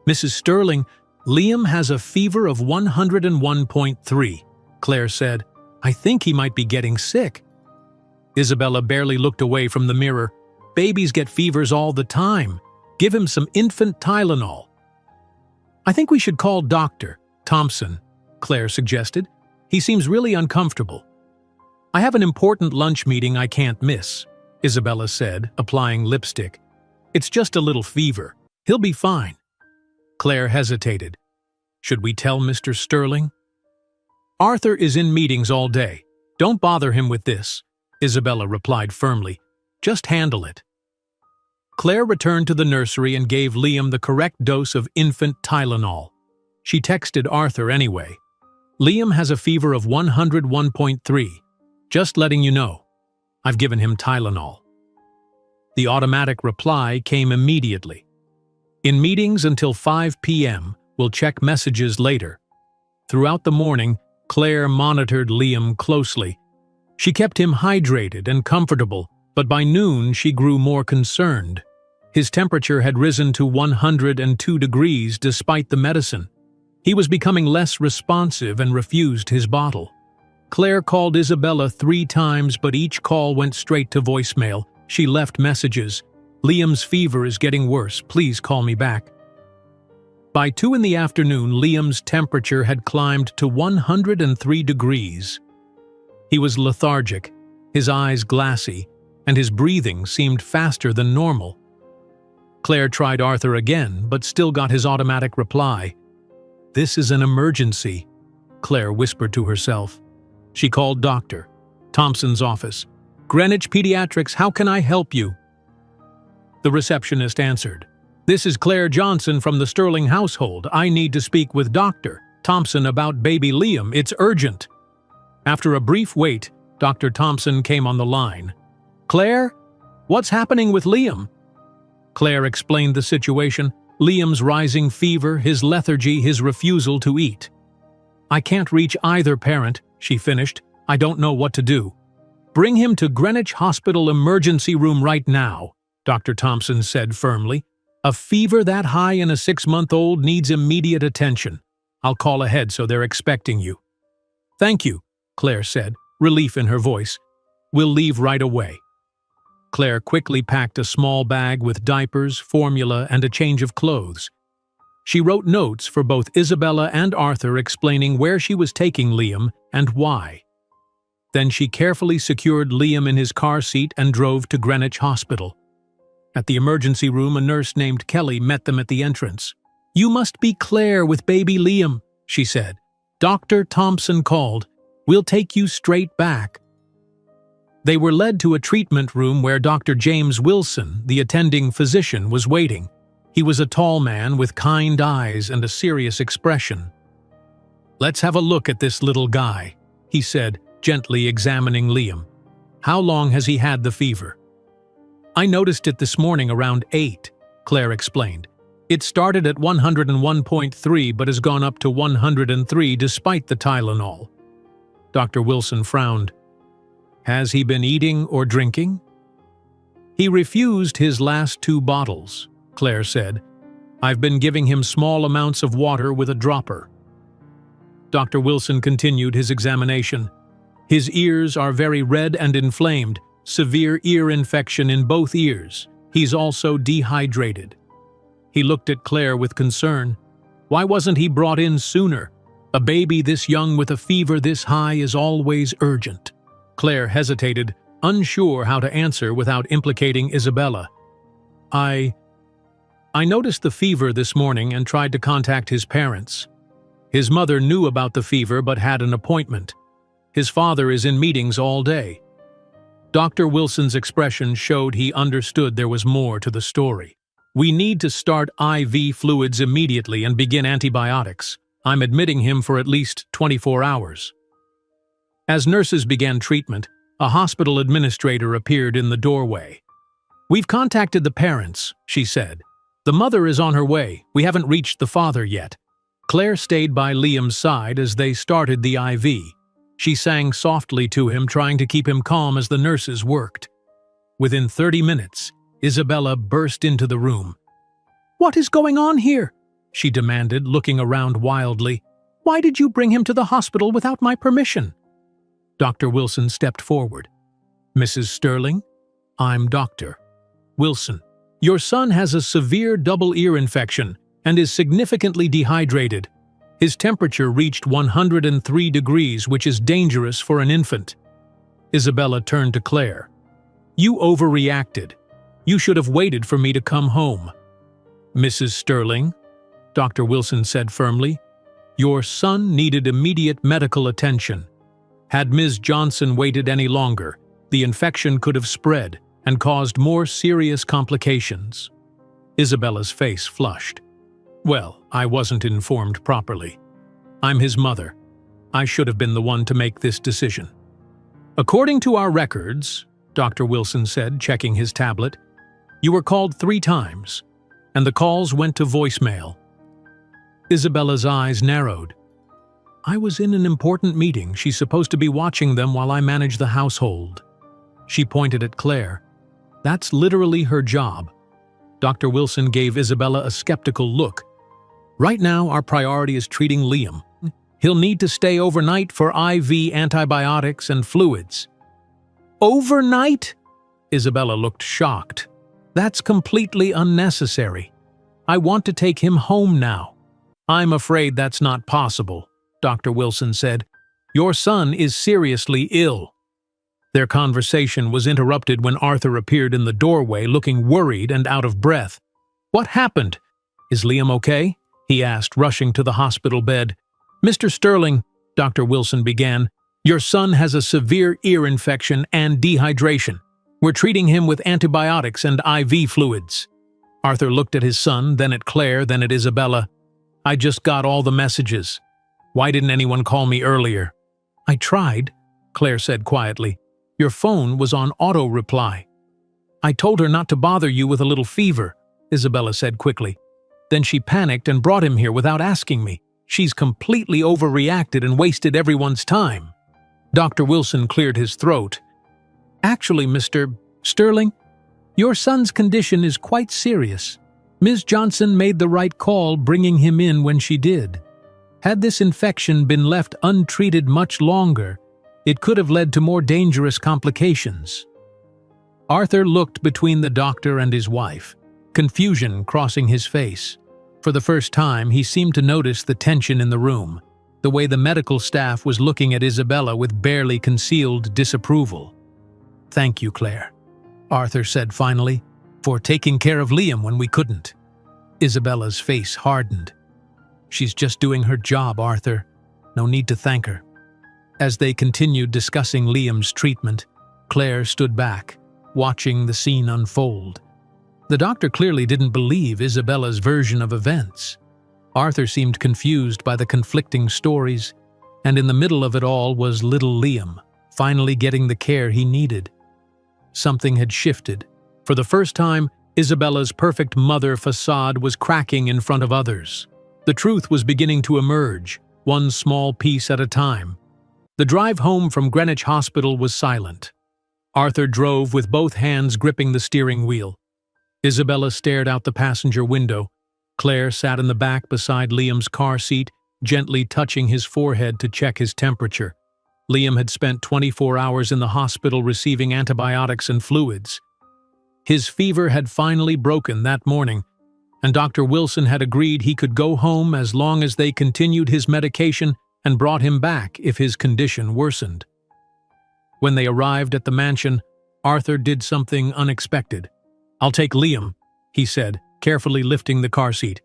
"Mrs. Sterling, Liam has a fever of 101.3, Claire said. "I think he might be getting sick." Isabella barely looked away from the mirror. "Babies get fevers all the time. Give him some infant Tylenol." "I think we should call Dr. Thompson," Claire suggested. "He seems really uncomfortable." "I have an important lunch meeting I can't miss," Isabella said, applying lipstick. "It's just a little fever. He'll be fine." Claire hesitated. "Should we tell Mr. Sterling?" "Arthur is in meetings all day. Don't bother him with this," Isabella replied firmly. "Just handle it." Claire returned to the nursery and gave Liam the correct dose of infant Tylenol. She texted Arthur anyway. "Liam has a fever of 101.3. Just letting you know. I've given him Tylenol." The automatic reply came immediately. "In meetings until 5 p.m. We'll check messages later." Throughout the morning, Claire monitored Liam closely. She kept him hydrated and comfortable, but by noon she grew more concerned. His temperature had risen to 102 degrees despite the medicine. He was becoming less responsive and refused his bottle. Claire called Isabella 3 times, but each call went straight to voicemail. She left messages. "Liam's fever is getting worse. Please call me back." By 2 in the afternoon, Liam's temperature had climbed to 103 degrees. He was lethargic, his eyes glassy, and his breathing seemed faster than normal. Claire tried Arthur again, but still got his automatic reply. "This is an emergency," Claire whispered to herself. She called Dr. Thompson's office. "Greenwich Pediatrics, how can I help you?" The receptionist answered. "This is Claire Johnson from the Sterling household. I need to speak with Dr. Thompson about baby Liam. It's urgent." After a brief wait, Dr. Thompson came on the line. "Claire, what's happening with Liam?" Claire explained the situation: Liam's rising fever, his lethargy, his refusal to eat. "I can't reach either parent," she finished. "I don't know what to do." "Bring him to Greenwich Hospital emergency room right now," Dr. Thompson said firmly. "A fever that high in a 6-month-old needs immediate attention. I'll call ahead so they're expecting you." "Thank you," Claire said, relief in her voice. "We'll leave right away." Claire quickly packed a small bag with diapers, formula, and a change of clothes. She wrote notes for both Isabella and Arthur explaining where she was taking Liam and why. Then she carefully secured Liam in his car seat and drove to Greenwich Hospital. At the emergency room, a nurse named Kelly met them at the entrance. "You must be Claire with baby Liam," she said. "Dr. Thompson called. We'll take you straight back." They were led to a treatment room where Dr. James Wilson, the attending physician, was waiting. He was a tall man with kind eyes and a serious expression. "Let's have a look at this little guy," he said, gently examining Liam. "How long has he had the fever?" "I noticed it this morning around 8, Claire explained. "It started at 101.3 but has gone up to 103 despite the Tylenol." Dr. Wilson frowned. "Has he been eating or drinking?" "He refused his last 2 bottles, Claire said. "I've been giving him small amounts of water with a dropper." Dr. Wilson continued his examination. "His ears are very red and inflamed, severe ear infection in both ears. He's also dehydrated." He looked at Claire with concern. "Why wasn't he brought in sooner? A baby this young with a fever this high is always urgent." Claire hesitated, unsure how to answer without implicating Isabella. I noticed the fever this morning and tried to contact his parents. His mother knew about the fever but had an appointment. His father is in meetings all day." Dr. Wilson's expression showed he understood there was more to the story. "We need to start IV fluids immediately and begin antibiotics. I'm admitting him for at least 24 hours. As nurses began treatment, a hospital administrator appeared in the doorway. "We've contacted the parents," she said. "The mother is on her way. We haven't reached the father yet." Claire stayed by Liam's side as they started the IV. She sang softly to him, trying to keep him calm as the nurses worked. Within 30 minutes, Isabella burst into the room. "What is going on here?" she demanded, looking around wildly. "Why did you bring him to the hospital without my permission?" Dr. Wilson stepped forward. "Mrs. Sterling, I'm Dr. Wilson. Your son has a severe double ear infection and is significantly dehydrated. His temperature reached 103 degrees, which is dangerous for an infant." Isabella turned to Claire. "You overreacted. You should have waited for me to come home." "Mrs. Sterling," Dr. Wilson said firmly, "your son needed immediate medical attention. Had Ms. Johnson waited any longer, the infection could have spread and caused more serious complications." Isabella's face flushed. "Well, I wasn't informed properly. I'm his mother. I should have been the one to make this decision." "According to our records," Dr. Wilson said, checking his tablet, "you were called 3 times, and the calls went to voicemail." Isabella's eyes narrowed. "I was in an important meeting. She's supposed to be watching them while I manage the household." She pointed at Claire. "That's literally her job." Dr. Wilson gave Isabella a skeptical look. "Right now, our priority is treating Liam. He'll need to stay overnight for IV antibiotics and fluids." "Overnight?" Isabella looked shocked. "That's completely unnecessary. I want to take him home now." "I'm afraid that's not possible," Dr. Wilson said. "Your son is seriously ill." Their conversation was interrupted when Arthur appeared in the doorway looking worried and out of breath. "What happened? Is Liam okay?" he asked, rushing to the hospital bed. "Mr. Sterling," Dr. Wilson began, "your son has a severe ear infection and dehydration. We're treating him with antibiotics and IV fluids." Arthur looked at his son, then at Claire, then at Isabella. "I just got all the messages. Why didn't anyone call me earlier?" "I tried," Claire said quietly. "Your phone was on auto-reply." "I told her not to bother you with a little fever," Isabella said quickly. "Then she panicked and brought him here without asking me. She's completely overreacted and wasted everyone's time." Dr. Wilson cleared his throat. "Actually, Mr. Sterling, your son's condition is quite serious. Ms. Johnson made the right call bringing him in when she did. Had this infection been left untreated much longer, it could have led to more dangerous complications." Arthur looked between the doctor and his wife, confusion crossing his face. For the first time, he seemed to notice the tension in the room, the way the medical staff was looking at Isabella with barely concealed disapproval. "Thank you, Claire," Arthur said finally, "for taking care of Liam when we couldn't." Isabella's face hardened. "She's just doing her job, Arthur. No need to thank her." As they continued discussing Liam's treatment, Claire stood back, watching the scene unfold. The doctor clearly didn't believe Isabella's version of events. Arthur seemed confused by the conflicting stories, and in the middle of it all was little Liam, finally getting the care he needed. Something had shifted. For the first time, Isabella's perfect mother facade was cracking in front of others. The truth was beginning to emerge, one small piece at a time. The drive home from Greenwich Hospital was silent. Arthur drove with both hands gripping the steering wheel. Isabella stared out the passenger window. Claire sat in the back beside Liam's car seat, gently touching his forehead to check his temperature. Liam had spent 24 hours in the hospital receiving antibiotics and fluids. His fever had finally broken that morning, and Dr. Wilson had agreed he could go home as long as they continued his medication and brought him back if his condition worsened. When they arrived at the mansion, Arthur did something unexpected. "I'll take Liam," he said, carefully lifting the car seat.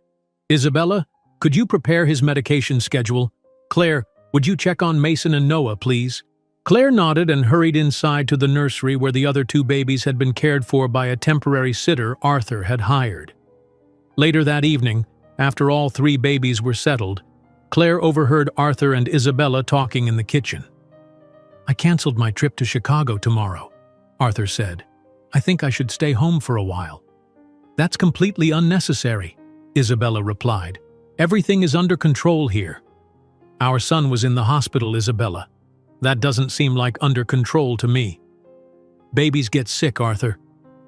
"Isabella, could you prepare his medication schedule? Claire, would you check on Mason and Noah, please?" Claire nodded and hurried inside to the nursery where the other 2 babies had been cared for by a temporary sitter Arthur had hired. Later that evening, after all 3 babies were settled, Claire overheard Arthur and Isabella talking in the kitchen. "I canceled my trip to Chicago tomorrow," Arthur said. "I think I should stay home for a while." "That's completely unnecessary," Isabella replied. "Everything is under control here." "Our son was in the hospital, Isabella. That doesn't seem like under control to me." "Babies get sick, Arthur.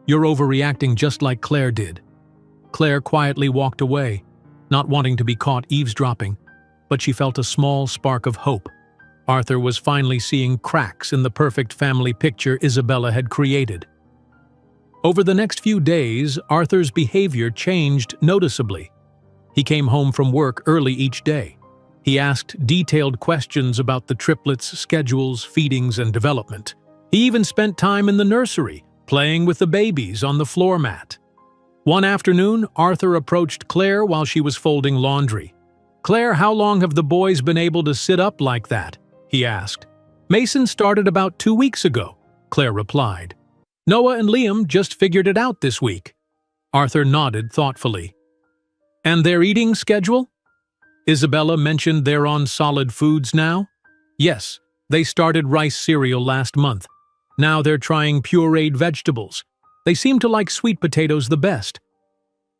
You're overreacting just like Claire did." Claire quietly walked away, not wanting to be caught eavesdropping, but she felt a small spark of hope. Arthur was finally seeing cracks in the perfect family picture Isabella had created. Over the next few days, Arthur's behavior changed noticeably. He came home from work early each day. He asked detailed questions about the triplets' schedules, feedings, and development. He even spent time in the nursery, playing with the babies on the floor mat. One afternoon, Arthur approached Claire while she was folding laundry. "Claire, how long have the boys been able to sit up like that?" he asked. "Mason started about 2 weeks ago," Claire replied. "Noah and Liam just figured it out this week." Arthur nodded thoughtfully. "And their eating schedule?" Isabella mentioned they're on solid foods now. "Yes, they started rice cereal last month. Now they're trying pureed vegetables. They seem to like sweet potatoes the best."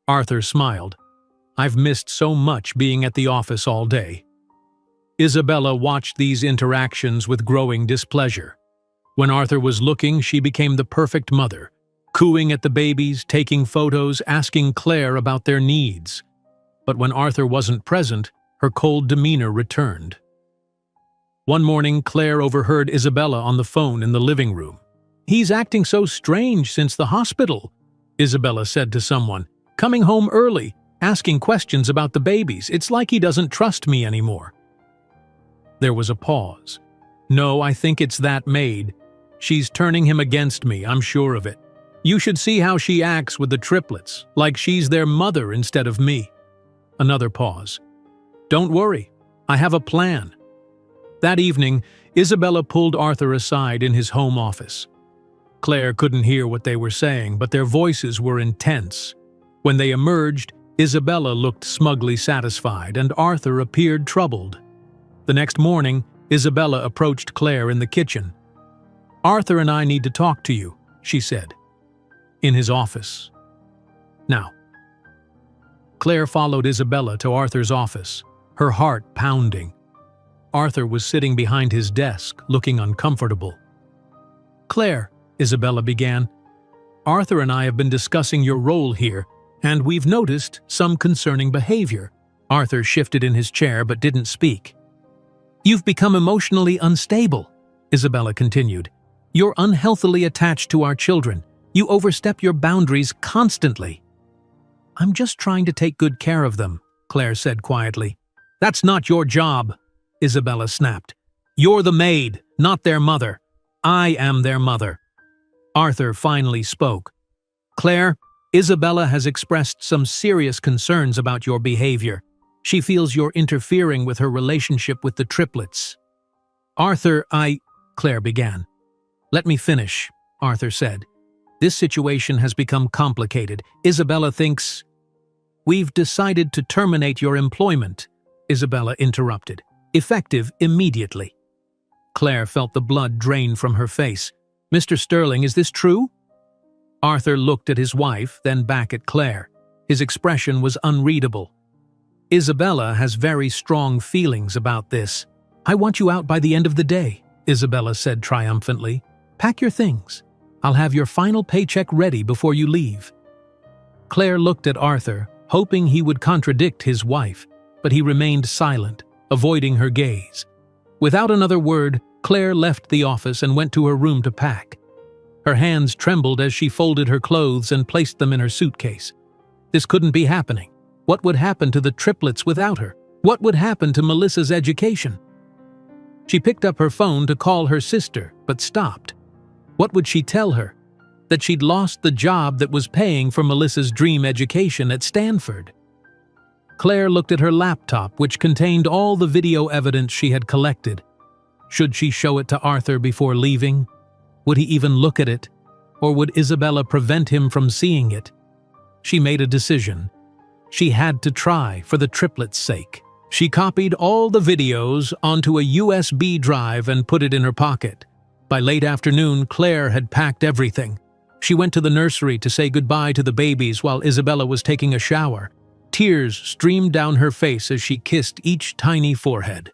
Arthur smiled. "I've missed so much being at the office all day." Isabella watched these interactions with growing displeasure. When Arthur was looking, she became the perfect mother, cooing at the babies, taking photos, asking Claire about their needs. But when Arthur wasn't present, her cold demeanor returned. One morning, Claire overheard Isabella on the phone in the living room. "He's acting so strange since the hospital," Isabella said to someone. "Coming home early, asking questions about the babies. It's like he doesn't trust me anymore." There was a pause. "No, I think it's that Maid. She's turning him against me, I'm sure of it. You should see how she acts with the triplets, like she's their mother instead of me." Another pause. "Don't worry, I have a plan." That evening, Isabella pulled Arthur aside in his home office. Claire couldn't hear what they were saying, but their voices were intense. When they emerged, Isabella looked smugly satisfied, and Arthur appeared troubled. The next morning, Isabella approached Claire in the kitchen. "Arthur and I need to talk to you," she said. "In his office." "Now." Claire followed Isabella to Arthur's office, her heart pounding. Arthur was sitting behind his desk, looking uncomfortable. "Claire," Isabella began, "Arthur and I have been discussing your role here, and we've noticed some concerning behavior." Arthur shifted in his chair but didn't speak. "You've become emotionally unstable," Isabella continued. "You're unhealthily attached to our children. You overstep your boundaries constantly." "I'm just trying to take good care of them," Claire said quietly. "That's not your job," Isabella snapped. "You're the maid, not their mother. I am their mother." Arthur finally spoke. "Claire, Isabella has expressed some serious concerns about your behavior. She feels you're interfering with her relationship with the triplets." "Arthur, Claire began. "Let me finish," Arthur said. "This situation has become complicated. Isabella thinks—" "We've decided to terminate your employment," Isabella interrupted. "Effective immediately." Claire felt the blood drain from her face. "Mr. Sterling, is this true?" Arthur looked at his wife, then back at Claire. His expression was unreadable. "Isabella has very strong feelings about this. I want you out by the end of the day," Isabella said triumphantly. "Pack your things. I'll have your final paycheck ready before you leave." Claire looked at Arthur, hoping he would contradict his wife, but he remained silent, avoiding her gaze. Without another word, Claire left the office and went to her room to pack. Her hands trembled as she folded her clothes and placed them in her suitcase. This couldn't be happening. What would happen to the triplets without her? What would happen to Melissa's education? She picked up her phone to call her sister, but stopped. What would she tell her? That she'd lost the job that was paying for Melissa's dream education at Stanford. Claire looked at her laptop, which contained all the video evidence she had collected. Should she show it to Arthur before leaving? Would he even look at it? Or would Isabella prevent him from seeing it? She made a decision. She had to try for the triplets' sake. She copied all the videos onto a USB drive and put it in her pocket. By late afternoon, Claire had packed everything. She went to the nursery to say goodbye to the babies while Isabella was taking a shower. Tears streamed down her face as she kissed each tiny forehead.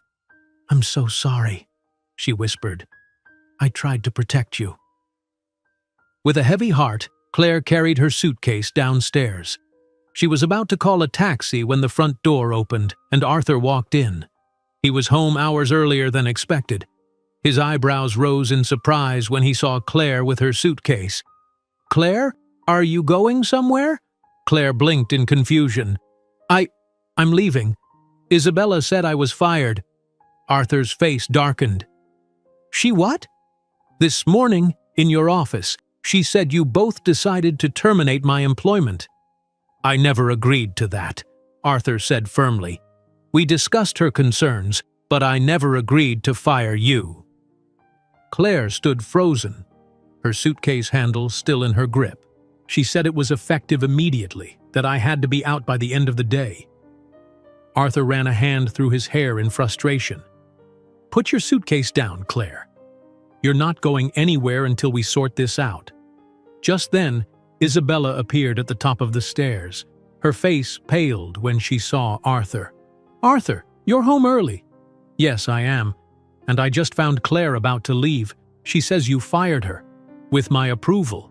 "I'm so sorry," she whispered. "I tried to protect you." With a heavy heart, Claire carried her suitcase downstairs. She was about to call a taxi when the front door opened and Arthur walked in. He was home hours earlier than expected. His eyebrows rose in surprise when he saw Claire with her suitcase. "Claire, are you going somewhere?" Claire blinked in confusion. I'm leaving. Isabella said I was fired." Arthur's face darkened. "She what?" "This morning, in your office, she said you both decided to terminate my employment." "I never agreed to that," Arthur said firmly. "We discussed her concerns, but I never agreed to fire you." Claire stood frozen, her suitcase handle still in her grip. She said it was effective immediately, that I had to be out by the end of the day. Arthur ran a hand through his hair in frustration. "Put your suitcase down, Claire. You're not going anywhere until we sort this out." Just then, Isabella appeared at the top of the stairs. Her face paled when she saw Arthur. "Arthur, you're home early." "Yes, I am. And I just found Claire about to leave. She says you fired her. With my approval."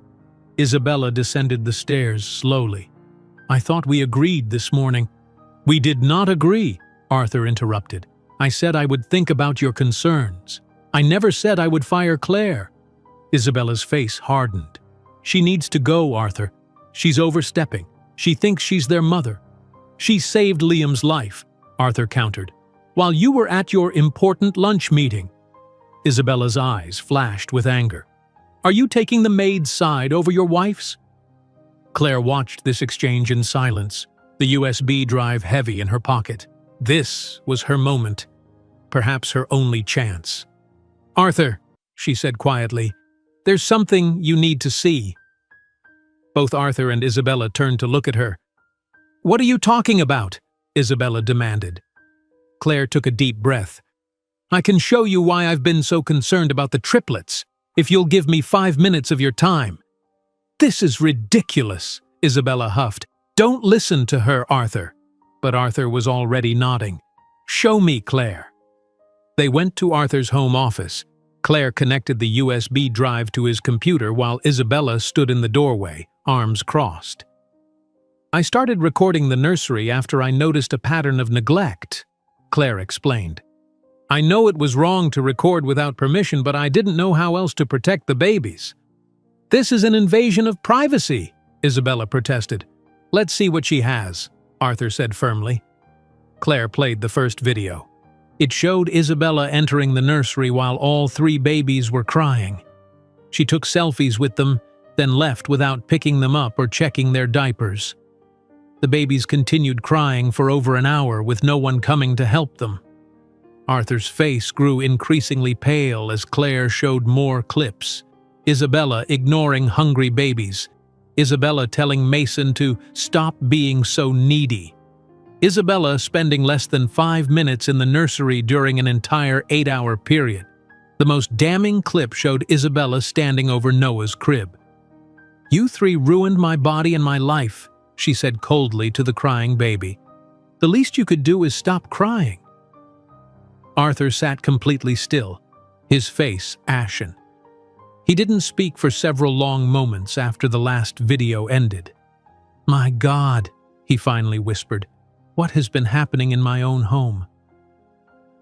Isabella descended the stairs slowly. "I thought we agreed this morning." "We did not agree," Arthur interrupted. "I said I would think about your concerns. I never said I would fire Claire." Isabella's face hardened. "She needs to go, Arthur. She's overstepping. She thinks she's their mother." "She saved Liam's life," Arthur countered, "while you were at your important lunch meeting." Isabella's eyes flashed with anger. "Are you taking the maid's side over your wife's?" Claire watched this exchange in silence, the USB drive heavy in her pocket. This was her moment, perhaps her only chance. "Arthur," she said quietly, "there's something you need to see." Both Arthur and Isabella turned to look at her. "What are you talking about?" Isabella demanded. Claire took a deep breath. "I can show you why I've been so concerned about the triplets, if you'll give me 5 minutes of your time." "This is ridiculous," Isabella huffed. "Don't listen to her, Arthur." But Arthur was already nodding. "Show me, Claire." They went to Arthur's home office. Claire connected the USB drive to his computer while Isabella stood in the doorway, arms crossed. "I started recording the nursery after I noticed a pattern of neglect," Claire explained. "I know it was wrong to record without permission, but I didn't know how else to protect the babies." "This is an invasion of privacy," Isabella protested. "Let's see what she has," Arthur said firmly. Claire played the first video. It showed Isabella entering the nursery while all 3 babies were crying. She took selfies with them, then left without picking them up or checking their diapers. The babies continued crying for over an hour with no one coming to help them. Arthur's face grew increasingly pale as Claire showed more clips. Isabella ignoring hungry babies. Isabella telling Mason to stop being so needy. Isabella spending less than 5 minutes in the nursery during an entire 8-hour period. The most damning clip showed Isabella standing over Noah's crib. "You 3 ruined my body and my life," she said coldly to the crying baby. "The least you could do is stop crying." Arthur sat completely still, his face ashen. He didn't speak for several long moments after the last video ended. "My God," he finally whispered, "what has been happening in my own home?"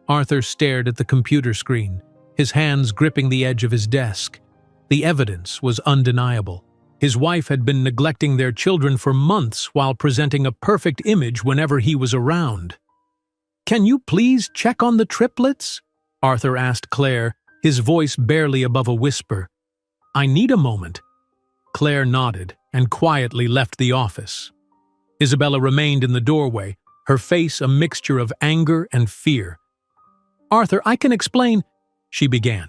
Arthur stared at the computer screen, his hands gripping the edge of his desk. The evidence was undeniable. His wife had been neglecting their children for months while presenting a perfect image whenever he was around. "Can you please check on the triplets?" Arthur asked Claire, his voice barely above a whisper. "I need a moment." Claire nodded and quietly left the office. Isabella remained in the doorway, her face a mixture of anger and fear. "Arthur, I can explain," she began.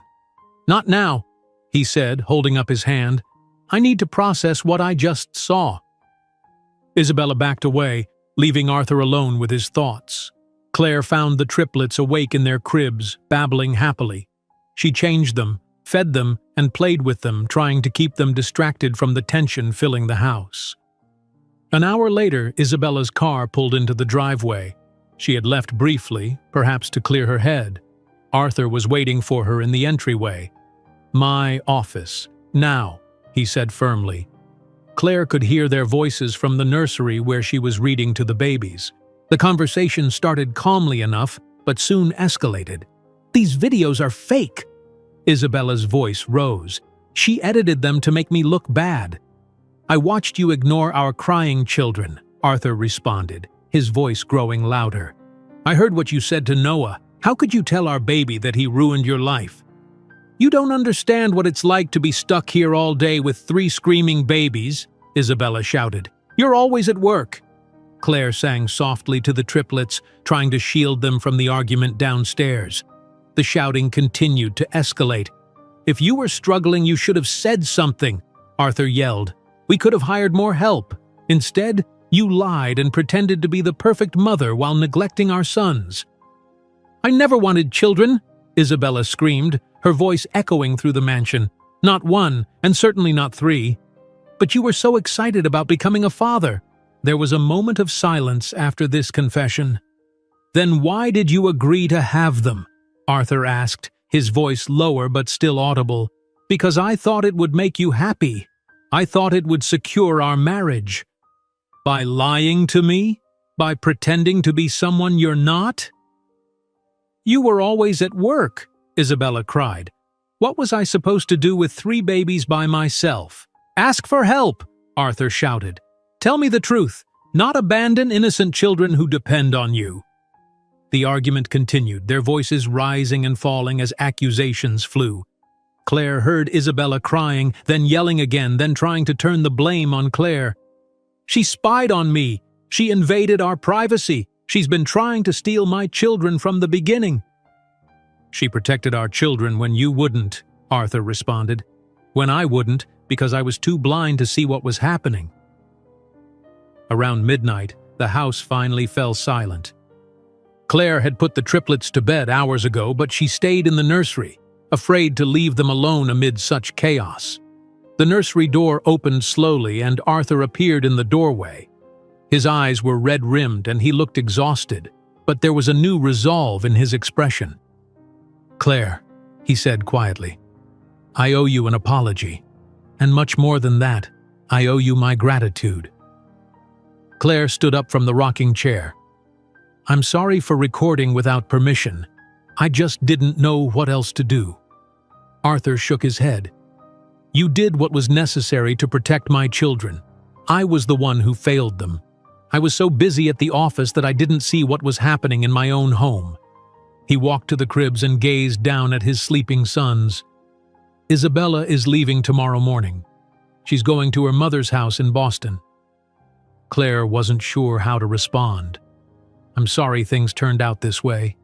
"Not now," he said, holding up his hand. "I need to process what I just saw." Isabella backed away, leaving Arthur alone with his thoughts. Claire found the triplets awake in their cribs, babbling happily. She changed them, fed them, and played with them, trying to keep them distracted from the tension filling the house. An hour later, Isabella's car pulled into the driveway. She had left briefly, perhaps to clear her head. Arthur was waiting for her in the entryway. "My office. Now," he said firmly. Claire could hear their voices from the nursery where she was reading to the babies. The conversation started calmly enough, but soon escalated. "These videos are fake!" Isabella's voice rose. "She edited them to make me look bad." "I watched you ignore our crying children," Arthur responded, his voice growing louder. "I heard what you said to Noah. How could you tell our baby that he ruined your life?" "You don't understand what it's like to be stuck here all day with 3 screaming babies," Isabella shouted. "You're always at work." Claire sang softly to the triplets, trying to shield them from the argument downstairs. The shouting continued to escalate. "If you were struggling, you should have said something," Arthur yelled. "We could have hired more help. Instead, you lied and pretended to be the perfect mother while neglecting our sons." "I never wanted children," Isabella screamed, her voice echoing through the mansion. "Not 1, and certainly not 3. But you were so excited about becoming a father." There was a moment of silence after this confession. "Then why did you agree to have them?" Arthur asked, his voice lower but still audible. "Because I thought it would make you happy. I thought it would secure our marriage." "By lying to me? By pretending to be someone you're not?" "You were always at work," Isabella cried. "What was I supposed to do with 3 babies by myself?" "Ask for help," Arthur shouted. "Tell me the truth, not abandon innocent children who depend on you." The argument continued, their voices rising and falling as accusations flew. Claire heard Isabella crying, then yelling again, then trying to turn the blame on Claire. "She spied on me. She invaded our privacy. She's been trying to steal my children from the beginning." "She protected our children when you wouldn't," Arthur responded. "When I wouldn't, because I was too blind to see what was happening." Around midnight, the house finally fell silent. Claire had put the triplets to bed hours ago, but she stayed in the nursery, afraid to leave them alone amid such chaos. The nursery door opened slowly and Arthur appeared in the doorway. His eyes were red-rimmed and he looked exhausted, but there was a new resolve in his expression. "Claire," he said quietly, "I owe you an apology. And much more than that, I owe you my gratitude." Claire stood up from the rocking chair. "I'm sorry for recording without permission. I just didn't know what else to do." Arthur shook his head. "You did what was necessary to protect my children. I was the one who failed them. I was so busy at the office that I didn't see what was happening in my own home." He walked to the cribs and gazed down at his sleeping sons. "Isabella is leaving tomorrow morning. She's going to her mother's house in Boston." Claire wasn't sure how to respond. "I'm sorry things turned out this way."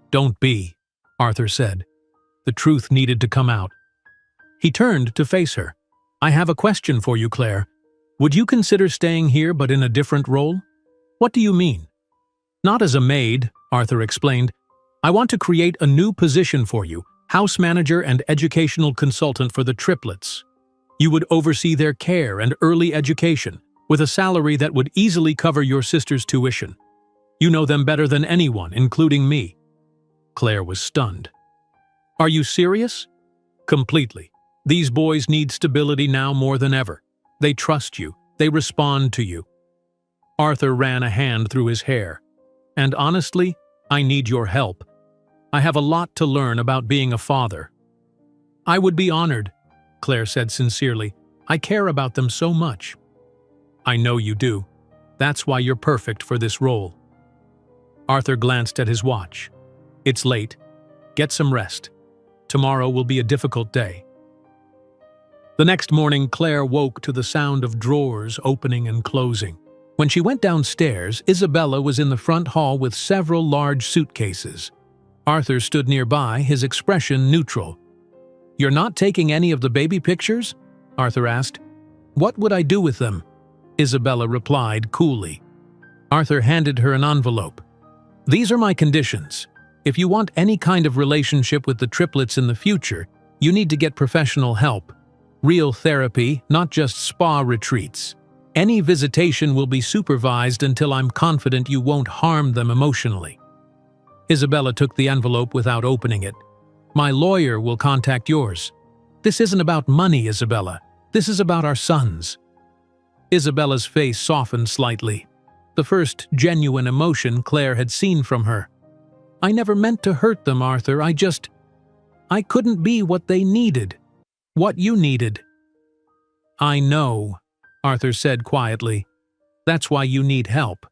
"Don't be," Arthur said. The truth needed to come out. He turned to face her. "I have a question for you, Claire. Would you consider staying here but in a different role?" "What do you mean?" "Not as a maid," Arthur explained. "I want to create a new position for you, house manager and educational consultant for the triplets. You would oversee their care and early education, with a salary that would easily cover your sister's tuition. You know them better than anyone, including me." Claire was stunned. "Are you serious?" "Completely. These boys need stability now more than ever. They trust you. They respond to you." Arthur ran a hand through his hair. "And honestly, I need your help. I have a lot to learn about being a father." "I would be honored," Claire said sincerely. "I care about them so much." "I know you do. That's why you're perfect for this role." Arthur glanced at his watch. "It's late. Get some rest. Tomorrow will be a difficult day." The next morning, Claire woke to the sound of drawers opening and closing. When she went downstairs, Isabella was in the front hall with several large suitcases. Arthur stood nearby, his expression neutral. "You're not taking any of the baby pictures?" Arthur asked. "What would I do with them?" Isabella replied coolly. Arthur handed her an envelope. "These are my conditions. If you want any kind of relationship with the triplets in the future, you need to get professional help. Real therapy, not just spa retreats. Any visitation will be supervised until I'm confident you won't harm them emotionally." Isabella took the envelope without opening it. "My lawyer will contact yours." "This isn't about money, Isabella. This is about our sons." Isabella's face softened slightly, the first genuine emotion Claire had seen from her. "I never meant to hurt them, Arthur. I couldn't be what they needed. What you needed." "I know," Arthur said quietly. "That's why you need help."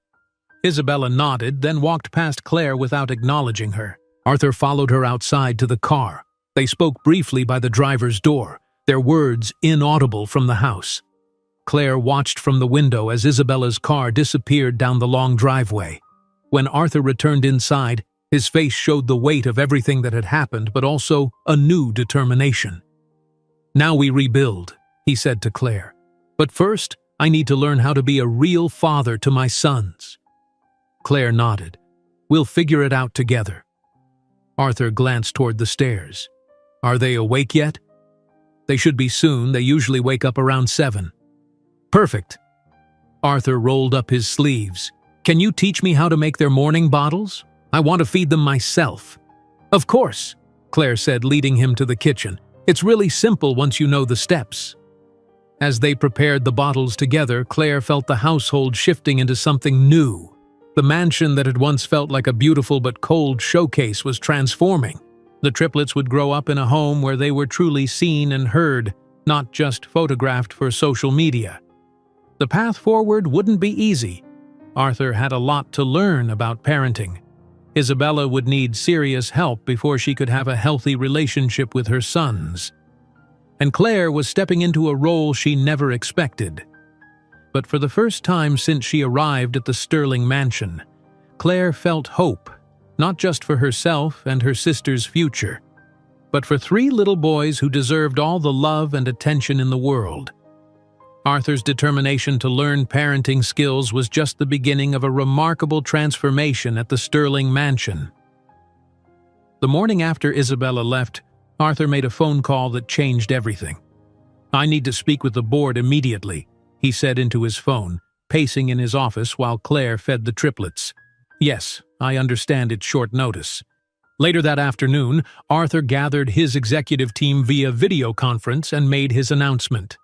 Isabella nodded, then walked past Claire without acknowledging her. Arthur followed her outside to the car. They spoke briefly by the driver's door, their words inaudible from the house. Claire watched from the window as Isabella's car disappeared down the long driveway. When Arthur returned inside, his face showed the weight of everything that had happened, but also a new determination. "Now we rebuild," he said to Claire. "But first, I need to learn how to be a real father to my sons." Claire nodded. "We'll figure it out together." Arthur glanced toward the stairs. "Are they awake yet?" "They should be soon. They usually wake up around 7. "Perfect." Arthur rolled up his sleeves. "Can you teach me how to make their morning bottles? I want to feed them myself." "Of course," Claire said, leading him to the kitchen. "It's really simple once you know the steps." As they prepared the bottles together, Claire felt the household shifting into something new. The mansion that had once felt like a beautiful but cold showcase was transforming. The triplets would grow up in a home where they were truly seen and heard, not just photographed for social media. The path forward wouldn't be easy. Arthur had a lot to learn about parenting. Isabella would need serious help before she could have a healthy relationship with her sons. And Claire was stepping into a role she never expected. But for the first time since she arrived at the Sterling mansion, Claire felt hope, not just for herself and her sister's future, but for 3 little boys who deserved all the love and attention in the world. Arthur's determination to learn parenting skills was just the beginning of a remarkable transformation at the Sterling mansion. The morning after Isabella left, Arthur made a phone call that changed everything. "I need to speak with the board immediately," he said into his phone, pacing in his office while Claire fed the triplets. "Yes, I understand it's short notice." Later that afternoon, Arthur gathered his executive team via video conference and made his announcement.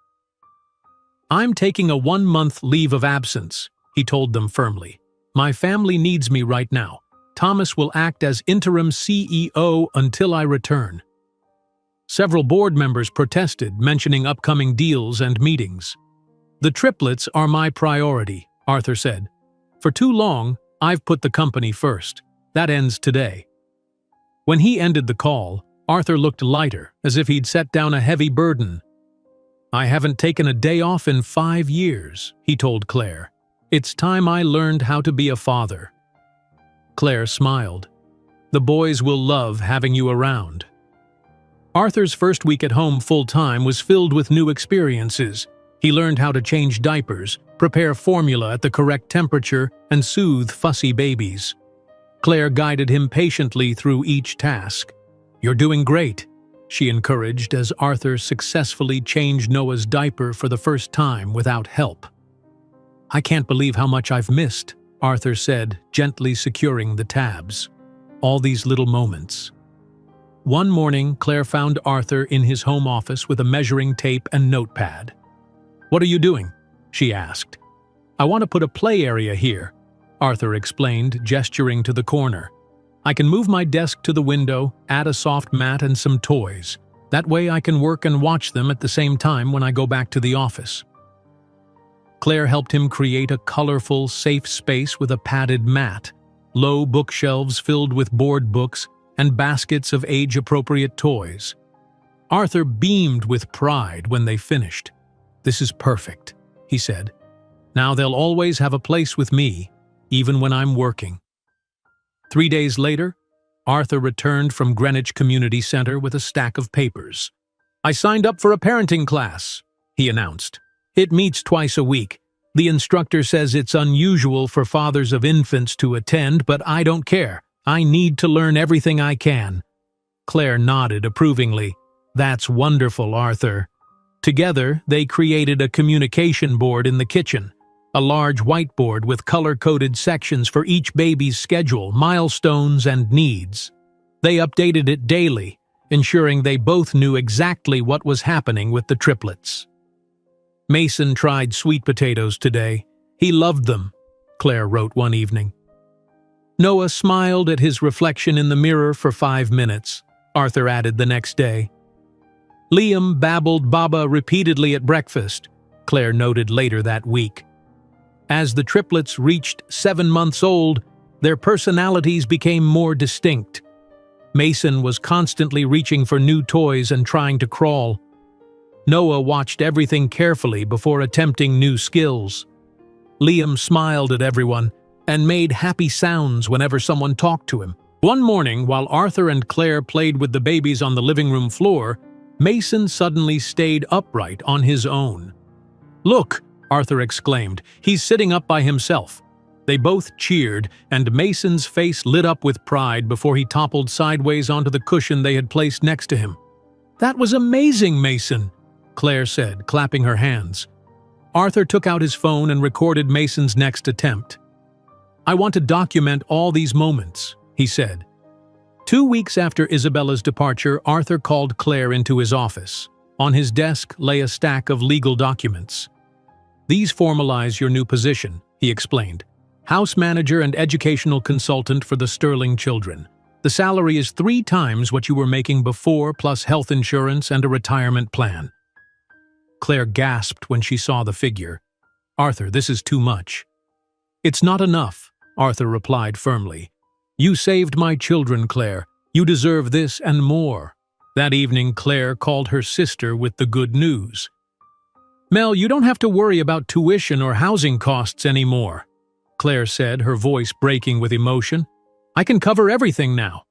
"I'm taking a 1-month leave of absence," he told them firmly. "My family needs me right now. Thomas will act as interim CEO until I return." Several board members protested, mentioning upcoming deals and meetings. "The triplets are my priority," Arthur said. "For too long, I've put the company first. That ends today." When he ended the call, Arthur looked lighter, as if he'd set down a heavy burden. "I haven't taken a day off in 5 years," he told Claire. "It's time I learned how to be a father." Claire smiled. "The boys will love having you around." Arthur's first week at home full-time was filled with new experiences. He learned how to change diapers, prepare formula at the correct temperature, and soothe fussy babies. Claire guided him patiently through each task. "You're doing great," she encouraged as Arthur successfully changed Noah's diaper for the first time without help. "I can't believe how much I've missed," Arthur said, gently securing the tabs. "All these little moments." One morning, Claire found Arthur in his home office with a measuring tape and notepad. "What are you doing?" she asked. "I want to put a play area here," Arthur explained, gesturing to the corner. "I can move my desk to the window, add a soft mat and some toys. That way I can work and watch them at the same time when I go back to the office." Claire helped him create a colorful, safe space with a padded mat, low bookshelves filled with board books, and baskets of age-appropriate toys. Arthur beamed with pride when they finished. "This is perfect," he said. "Now they'll always have a place with me, even when I'm working." 3 days later, Arthur returned from Greenwich Community Center with a stack of papers. "I signed up for a parenting class," he announced. "It meets twice a week. The instructor says it's unusual for fathers of infants to attend, but I don't care. I need to learn everything I can." Claire nodded approvingly. "That's wonderful, Arthur." Together, they created a communication board in the kitchen, a large whiteboard with color-coded sections for each baby's schedule, milestones, and needs. They updated it daily, ensuring they both knew exactly what was happening with the triplets. Mason tried sweet potatoes today. He loved them, Claire wrote one evening. Noah smiled at his reflection in the mirror for 5 minutes, Arthur added the next day. Liam babbled Baba repeatedly at breakfast, Claire noted later that week. As the triplets reached 7 months old, their personalities became more distinct. Mason was constantly reaching for new toys and trying to crawl. Noah watched everything carefully before attempting new skills. Liam smiled at everyone and made happy sounds whenever someone talked to him. One morning, while Arthur and Claire played with the babies on the living room floor, Mason suddenly stayed upright on his own. "Look!" Arthur exclaimed. "He's sitting up by himself." They both cheered, and Mason's face lit up with pride before he toppled sideways onto the cushion they had placed next to him. "That was amazing, Mason," Claire said, clapping her hands. Arthur took out his phone and recorded Mason's next attempt. "I want to document all these moments," he said. 2 weeks after Isabella's departure, Arthur called Claire into his office. On his desk lay a stack of legal documents. "These formalize your new position," he explained. "House manager and educational consultant for the Sterling children. The salary is 3 times what you were making before, plus health insurance and a retirement plan." Claire gasped when she saw the figure. "Arthur, this is too much." "It's not enough," Arthur replied firmly. "You saved my children, Claire. You deserve this and more." That evening, Claire called her sister with the good news. "Mel, you don't have to worry about tuition or housing costs anymore," Claire said, her voice breaking with emotion. "I can cover everything now."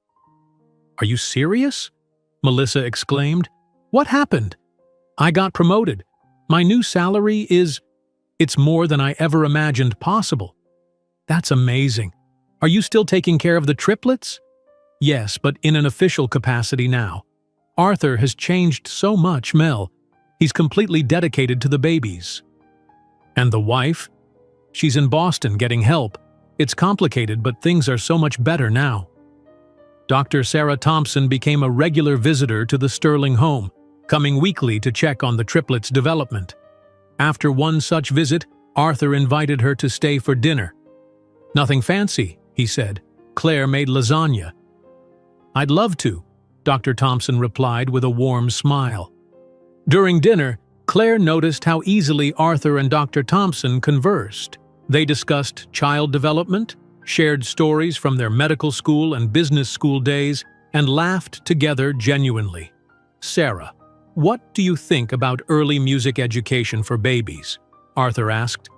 "Are you serious?" Melissa exclaimed. "What happened?" "I got promoted. My new salary it's more than I ever imagined possible." "That's amazing. Are you still taking care of the triplets?" "Yes, but in an official capacity now. Arthur has changed so much, Mel. He's completely dedicated to the babies." "And the wife?" "She's in Boston getting help. It's complicated, but things are so much better now." Dr. Sarah Thompson became a regular visitor to the Sterling home, coming weekly to check on the triplets' development. After one such visit, Arthur invited her to stay for dinner. "Nothing fancy," he said. "Claire made lasagna." "I'd love to," Dr. Thompson replied with a warm smile. During dinner, Claire noticed how easily Arthur and Dr. Thompson conversed. They discussed child development, shared stories from their medical school and business school days, and laughed together genuinely. "Sarah, what do you think about early music education for babies?" Arthur asked.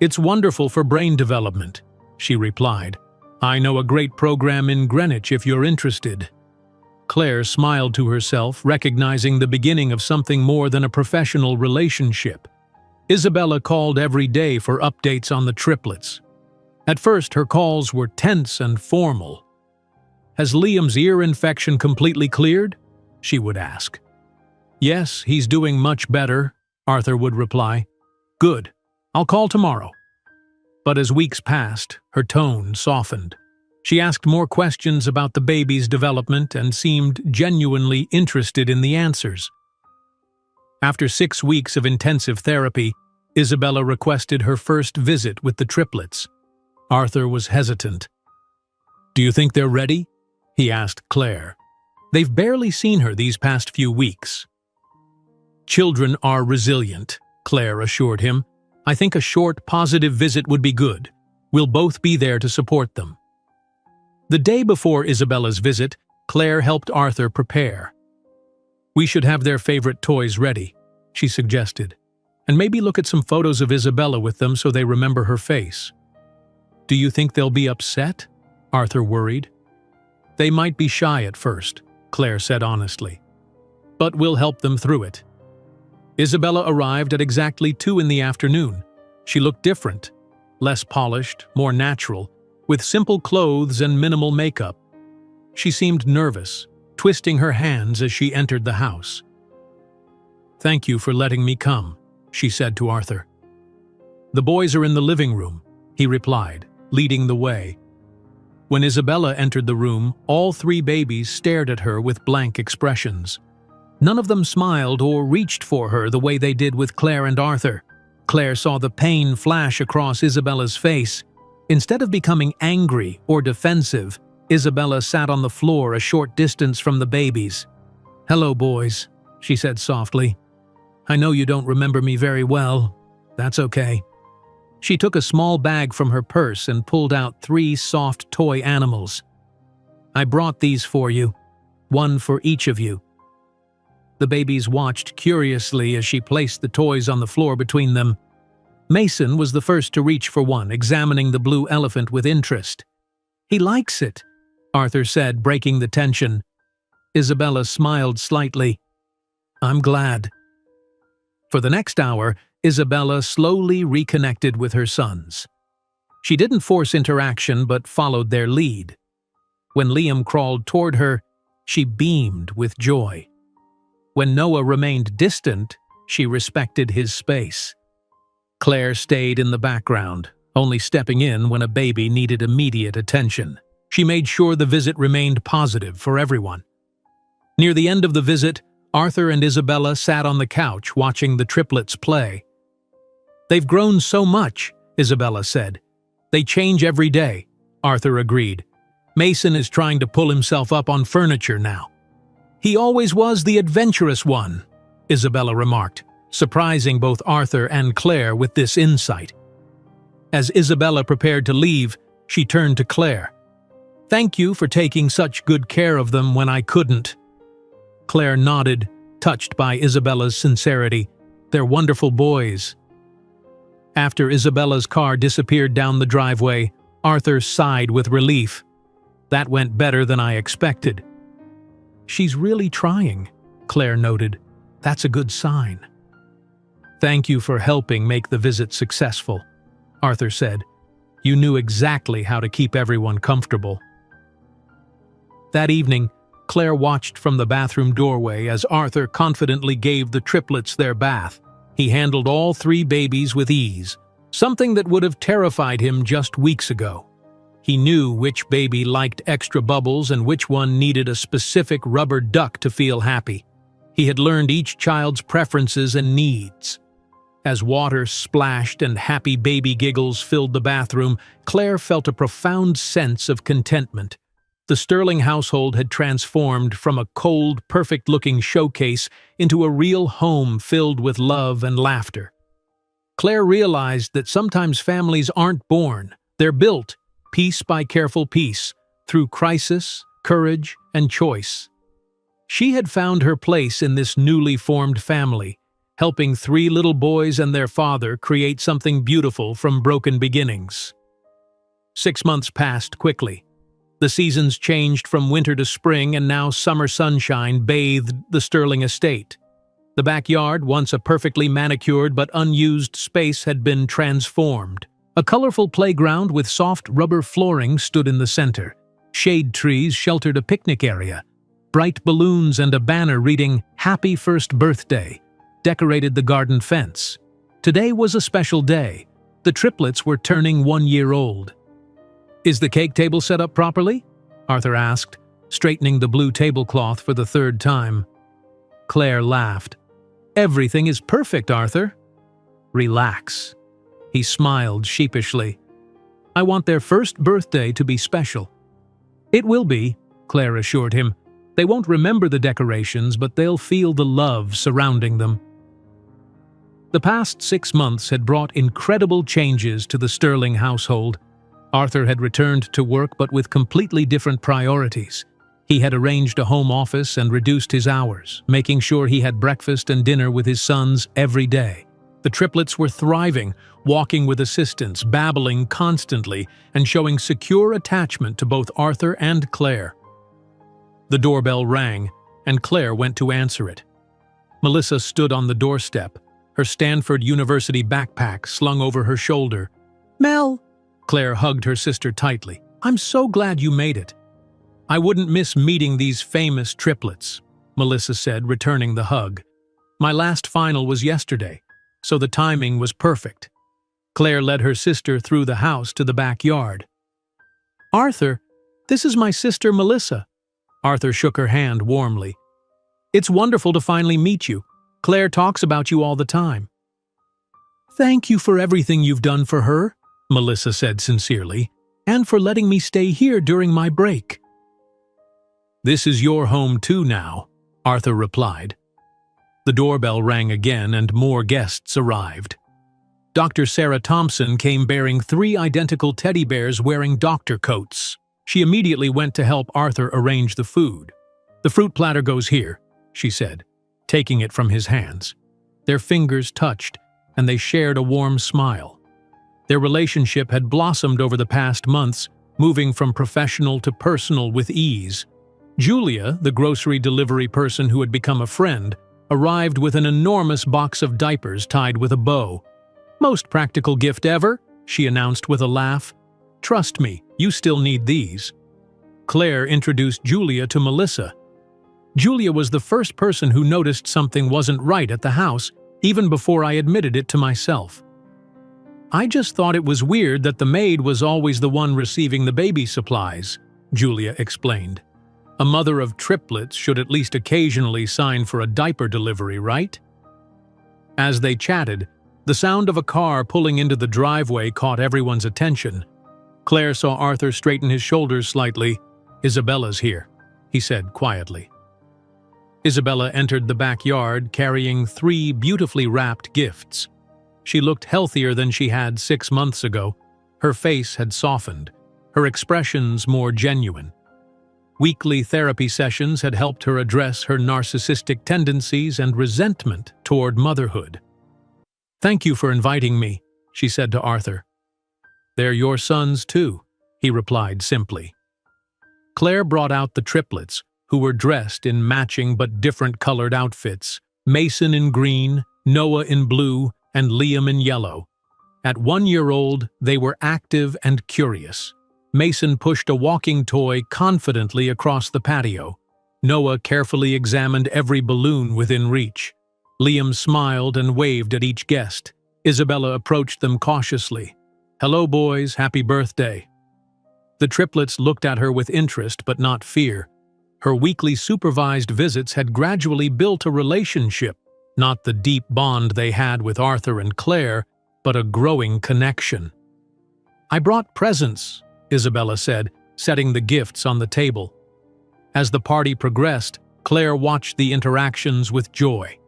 "It's wonderful for brain development," she replied. "I know a great program in Greenwich if you're interested." Claire smiled to herself, recognizing the beginning of something more than a professional relationship. Isabella called every day for updates on the triplets. At first, her calls were tense and formal. "Has Liam's ear infection completely cleared?" she would ask. "Yes, he's doing much better," Arthur would reply. "Good. I'll call tomorrow." But as weeks passed, her tone softened. She asked more questions about the baby's development and seemed genuinely interested in the answers. After 6 weeks of intensive therapy, Isabella requested her first visit with the triplets. Arthur was hesitant. "Do you think they're ready?" he asked Claire. "They've barely seen her these past few weeks." "Children are resilient," Claire assured him. "I think a short, positive visit would be good. We'll both be there to support them." The day before Isabella's visit, Claire helped Arthur prepare. "We should have their favorite toys ready," she suggested, "and maybe look at some photos of Isabella with them so they remember her face." "Do you think they'll be upset?" Arthur worried. "They might be shy at first," Claire said honestly. "But we'll help them through it." Isabella arrived at exactly 2 in the afternoon. She looked different, less polished, more natural, with simple clothes and minimal makeup. She seemed nervous, twisting her hands as she entered the house. "Thank you for letting me come," she said to Arthur. "The boys are in the living room," he replied, leading the way. When Isabella entered the room, all 3 babies stared at her with blank expressions. None of them smiled or reached for her the way they did with Claire and Arthur. Claire saw the pain flash across Isabella's face. Instead of becoming angry or defensive, Isabella sat on the floor a short distance from the babies. "Hello, boys," she said softly. "I know you don't remember me very well. That's okay." She took a small bag from her purse and pulled out 3 soft toy animals. "I brought these for you, one for each of you." The babies watched curiously as she placed the toys on the floor between them. Mason was the first to reach for one, examining the blue elephant with interest. "He likes it," Arthur said, breaking the tension. Isabella smiled slightly. "I'm glad." For the next hour, Isabella slowly reconnected with her sons. She didn't force interaction but followed their lead. When Liam crawled toward her, she beamed with joy. When Noah remained distant, she respected his space. Claire stayed in the background, only stepping in when a baby needed immediate attention. She made sure the visit remained positive for everyone. Near the end of the visit, Arthur and Isabella sat on the couch watching the triplets play. "They've grown so much," Isabella said. "They change every day," Arthur agreed. "Mason is trying to pull himself up on furniture now." "He always was the adventurous one," Isabella remarked, surprising both Arthur and Claire with this insight. As Isabella prepared to leave, she turned to Claire. "Thank you for taking such good care of them when I couldn't." Claire nodded, touched by Isabella's sincerity. "They're wonderful boys." After Isabella's car disappeared down the driveway, Arthur sighed with relief. "That went better than I expected." "She's really trying," Claire noted. "That's a good sign." "Thank you for helping make the visit successful," Arthur said. "You knew exactly how to keep everyone comfortable." That evening, Claire watched from the bathroom doorway as Arthur confidently gave the triplets their bath. He handled all 3 babies with ease, something that would have terrified him just weeks ago. He knew which baby liked extra bubbles and which one needed a specific rubber duck to feel happy. He had learned each child's preferences and needs. As water splashed and happy baby giggles filled the bathroom, Claire felt a profound sense of contentment. The Sterling household had transformed from a cold, perfect-looking showcase into a real home filled with love and laughter. Claire realized that sometimes families aren't born, they're built, piece by careful piece, through crisis, courage, and choice. She had found her place in this newly formed family, helping 3 little boys and their father create something beautiful from broken beginnings. 6 months passed quickly. The seasons changed from winter to spring, and now summer sunshine bathed the Sterling estate. The backyard, once a perfectly manicured but unused space, had been transformed. A colorful playground with soft rubber flooring stood in the center. Shade trees sheltered a picnic area. Bright balloons and a banner reading "Happy First Birthday" decorated the garden fence. Today was a special day. The triplets were turning 1 year old. "Is the cake table set up properly?" Arthur asked, straightening the blue tablecloth for the 3rd time. Claire laughed. "Everything is perfect, Arthur." "Relax." He smiled sheepishly. "I want their first birthday to be special." "It will be," Claire assured him. "They won't remember the decorations, but they'll feel the love surrounding them." The past 6 months had brought incredible changes to the Sterling household. Arthur had returned to work, but with completely different priorities. He had arranged a home office and reduced his hours, making sure he had breakfast and dinner with his sons every day. The triplets were thriving, walking with assistance, babbling constantly, and showing secure attachment to both Arthur and Claire. The doorbell rang, and Claire went to answer it. Melissa stood on the doorstep, her Stanford University backpack slung over her shoulder. "Mel!" Claire hugged her sister tightly. "I'm so glad you made it." "I wouldn't miss meeting these famous triplets," Melissa said, returning the hug. "My last final was yesterday, so the timing was perfect." Claire led her sister through the house to the backyard. "Arthur, this is my sister Melissa." Arthur shook her hand warmly. It's wonderful to finally meet you. Claire talks about you all the time." "Thank you for everything you've done for her," Melissa said sincerely, "and for letting me stay here during my break." "This is your home too now," Arthur replied. The doorbell rang again and more guests arrived. Dr. Sarah Thompson came bearing 3 identical teddy bears wearing doctor coats. She immediately went to help Arthur arrange the food. "The fruit platter goes here," she said, taking it from his hands. Their fingers touched, and they shared a warm smile. Their relationship had blossomed over the past months, moving from professional to personal with ease. Julia, the grocery delivery person who had become a friend, arrived with an enormous box of diapers tied with a bow. "Most practical gift ever," she announced with a laugh. "Trust me, you still need these." Claire introduced Julia to Melissa. Julia was the first person who noticed something wasn't right at the house, even before I admitted it to myself. "I just thought it was weird that the maid was always the one receiving the baby supplies," Julia explained. "A mother of triplets should at least occasionally sign for a diaper delivery, right?" As they chatted, the sound of a car pulling into the driveway caught everyone's attention. Claire saw Arthur straighten his shoulders slightly. "Isabella's here," he said quietly. Isabella entered the backyard carrying 3 beautifully wrapped gifts. She looked healthier than she had 6 months ago. Her face had softened, her expressions more genuine. Weekly therapy sessions had helped her address her narcissistic tendencies and resentment toward motherhood. "Thank you for inviting me," she said to Arthur. "They're your sons too," he replied simply. Claire brought out the triplets, who were dressed in matching but different colored outfits, Mason in green, Noah in blue, and Liam in yellow. At 1 year old, they were active and curious. Mason pushed a walking toy confidently across the patio. Noah carefully examined every balloon within reach. Liam smiled and waved at each guest. Isabella approached them cautiously. "Hello, boys, happy birthday." The triplets looked at her with interest but not fear. Her weekly supervised visits had gradually built a relationship, not the deep bond they had with Arthur and Claire, but a growing connection. "I brought presents," Isabella said, setting the gifts on the table. As the party progressed, Claire watched the interactions with joy.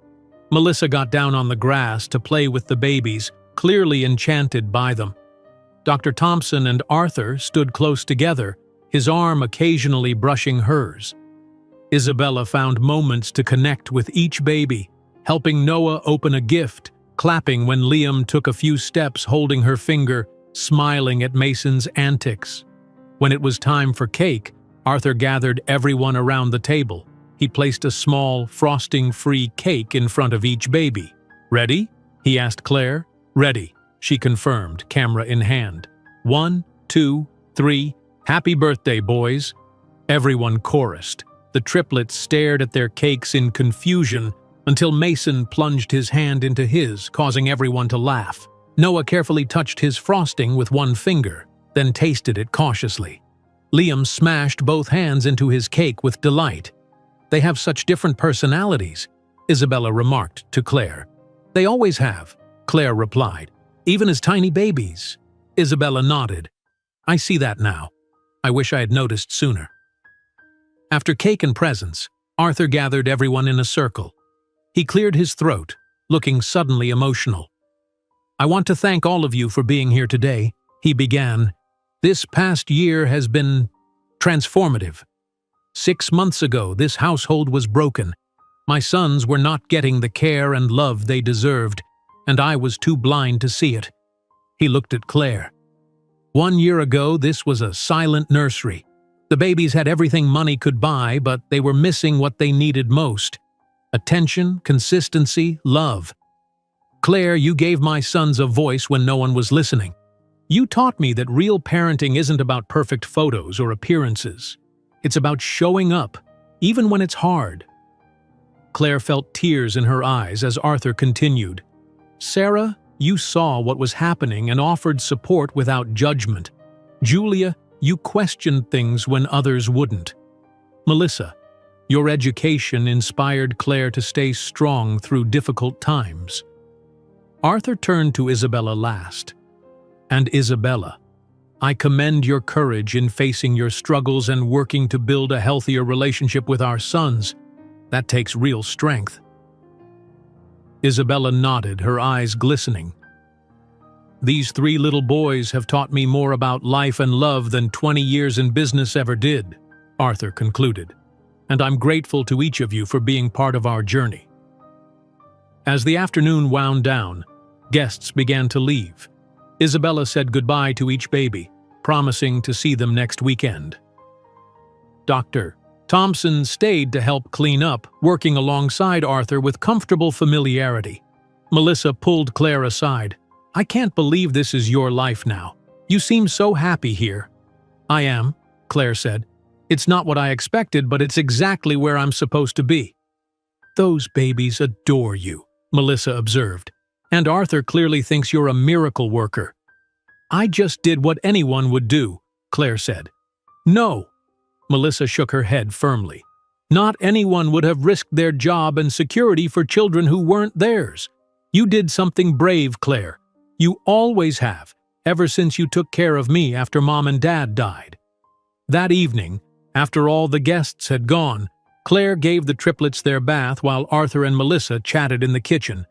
Melissa got down on the grass to play with the babies, clearly enchanted by them. Dr. Thompson and Arthur stood close together, his arm occasionally brushing hers. Isabella found moments to connect with each baby, helping Noah open a gift, clapping when Liam took a few steps holding her finger, smiling at Mason's antics. When it was time for cake, Arthur gathered everyone around the table. He placed a small, frosting-free cake in front of each baby. "Ready?" he asked Claire. "Ready," she confirmed, camera in hand. 1, 2, 3, happy birthday, boys." Everyone chorused. The triplets stared at their cakes in confusion until Mason plunged his hand into his, causing everyone to laugh. Noah carefully touched his frosting with one finger, then tasted it cautiously. Liam smashed both hands into his cake with delight. "They have such different personalities," Isabella remarked to Claire. "They always have," Claire replied, "even as tiny babies." Isabella nodded. "I see that now. I wish I had noticed sooner." After cake and presents, Arthur gathered everyone in a circle. He cleared his throat, looking suddenly emotional. "I want to thank all of you for being here today," he began. "This past year has been transformative. 6 months ago, this household was broken. My sons were not getting the care and love they deserved, and I was too blind to see it." He looked at Claire. 1 year ago, this was a silent nursery. The babies had everything money could buy, but they were missing what they needed most: attention, consistency, love. Claire, you gave my sons a voice when no one was listening. You taught me that real parenting isn't about perfect photos or appearances. It's about showing up, even when it's hard. Claire felt tears in her eyes as Arthur continued. "Sarah, you saw what was happening and offered support without judgment. Julia, you questioned things when others wouldn't. Melissa, Your education inspired Claire to stay strong through difficult times. Arthur turned to Isabella last. And Isabella, I commend your courage in facing your struggles and working to build a healthier relationship with our sons. That takes real strength. Isabella nodded, her eyes glistening. These 3 little boys have taught me more about life and love than 20 years in business ever did, Arthur concluded, and I'm grateful to each of you for being part of our journey. As the afternoon wound down, guests began to leave. Isabella said goodbye to each baby, promising to see them next weekend. Dr. Thompson stayed to help clean up, working alongside Arthur with comfortable familiarity. Melissa pulled Claire aside. I can't believe this is your life now. You seem so happy here. I am, Claire said. It's not what I expected, but it's exactly where I'm supposed to be. Those babies adore you, Melissa observed. And Arthur clearly thinks you're a miracle worker. I just did what anyone would do, Claire said. No, Melissa shook her head firmly. Not anyone would have risked their job and security for children who weren't theirs. You did something brave, Claire. You always have, ever since you took care of me after Mom and Dad died. That evening, after all the guests had gone, Claire gave the triplets their bath while Arthur and Melissa chatted in the kitchen.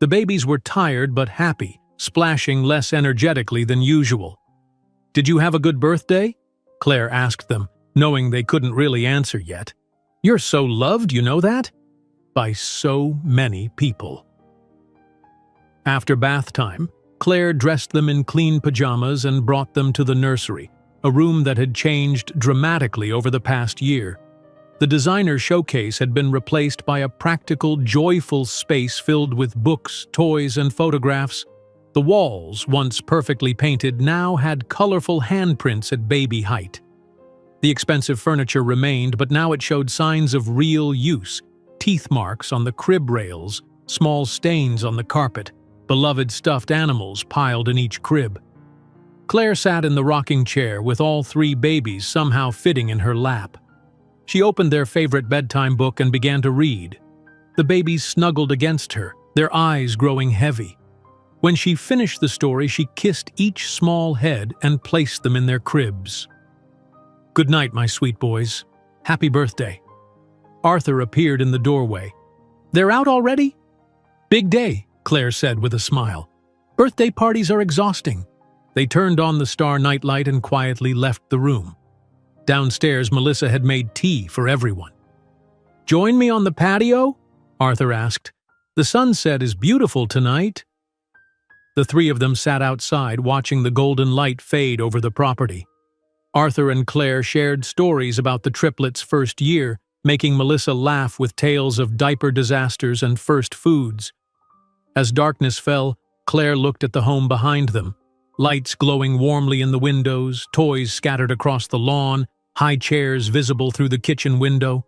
The babies were tired but happy, splashing less energetically than usual. Did you have a good birthday? Claire asked them, knowing they couldn't really answer yet. You're so loved, you know that? By so many people. After bath time, Claire dressed them in clean pajamas and brought them to the nursery, a room that had changed dramatically over the past year. The designer showcase had been replaced by a practical, joyful space filled with books, toys, and photographs. The walls, once perfectly painted, now had colorful handprints at baby height. The expensive furniture remained, but now it showed signs of real use: teeth marks on the crib rails, small stains on the carpet, beloved stuffed animals piled in each crib. Claire sat in the rocking chair with all 3 babies somehow fitting in her lap. She opened their favorite bedtime book and began to read. The babies snuggled against her, their eyes growing heavy. When she finished the story, she kissed each small head and placed them in their cribs. Good night, my sweet boys. Happy birthday. Arthur appeared in the doorway. They're out already? Big day, Claire said with a smile. Birthday parties are exhausting. They turned on the star nightlight and quietly left the room. Downstairs, Melissa had made tea for everyone. Join me on the patio? Arthur asked. The sunset is beautiful tonight. The 3 of them sat outside watching the golden light fade over the property. Arthur and Claire shared stories about the triplets' first year, making Melissa laugh with tales of diaper disasters and first foods. As darkness fell, Claire looked at the home behind them. Lights glowing warmly in the windows, toys scattered across the lawn, high chairs visible through the kitchen window.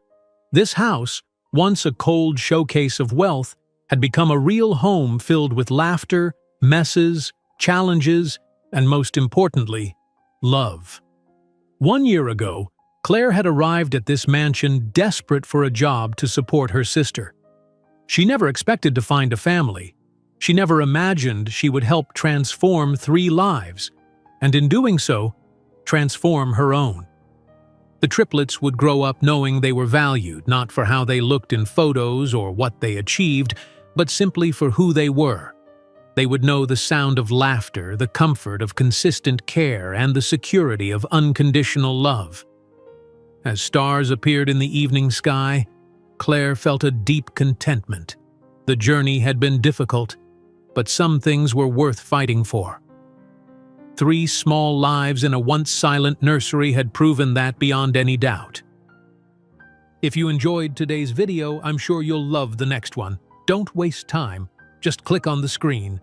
This house, once a cold showcase of wealth, had become a real home filled with laughter, messes, challenges, and most importantly, love. 1 year ago, Claire had arrived at this mansion desperate for a job to support her sister. She never expected to find a family. She never imagined she would help transform 3 lives, and in doing so, transform her own. The triplets would grow up knowing they were valued, not for how they looked in photos or what they achieved, but simply for who they were. They would know the sound of laughter, the comfort of consistent care, and the security of unconditional love. As stars appeared in the evening sky, Claire felt a deep contentment. The journey had been difficult, but some things were worth fighting for. 3 small lives in a once silent nursery had proven that beyond any doubt. If you enjoyed today's video, I'm sure you'll love the next one. Don't waste time. Just click on the screen.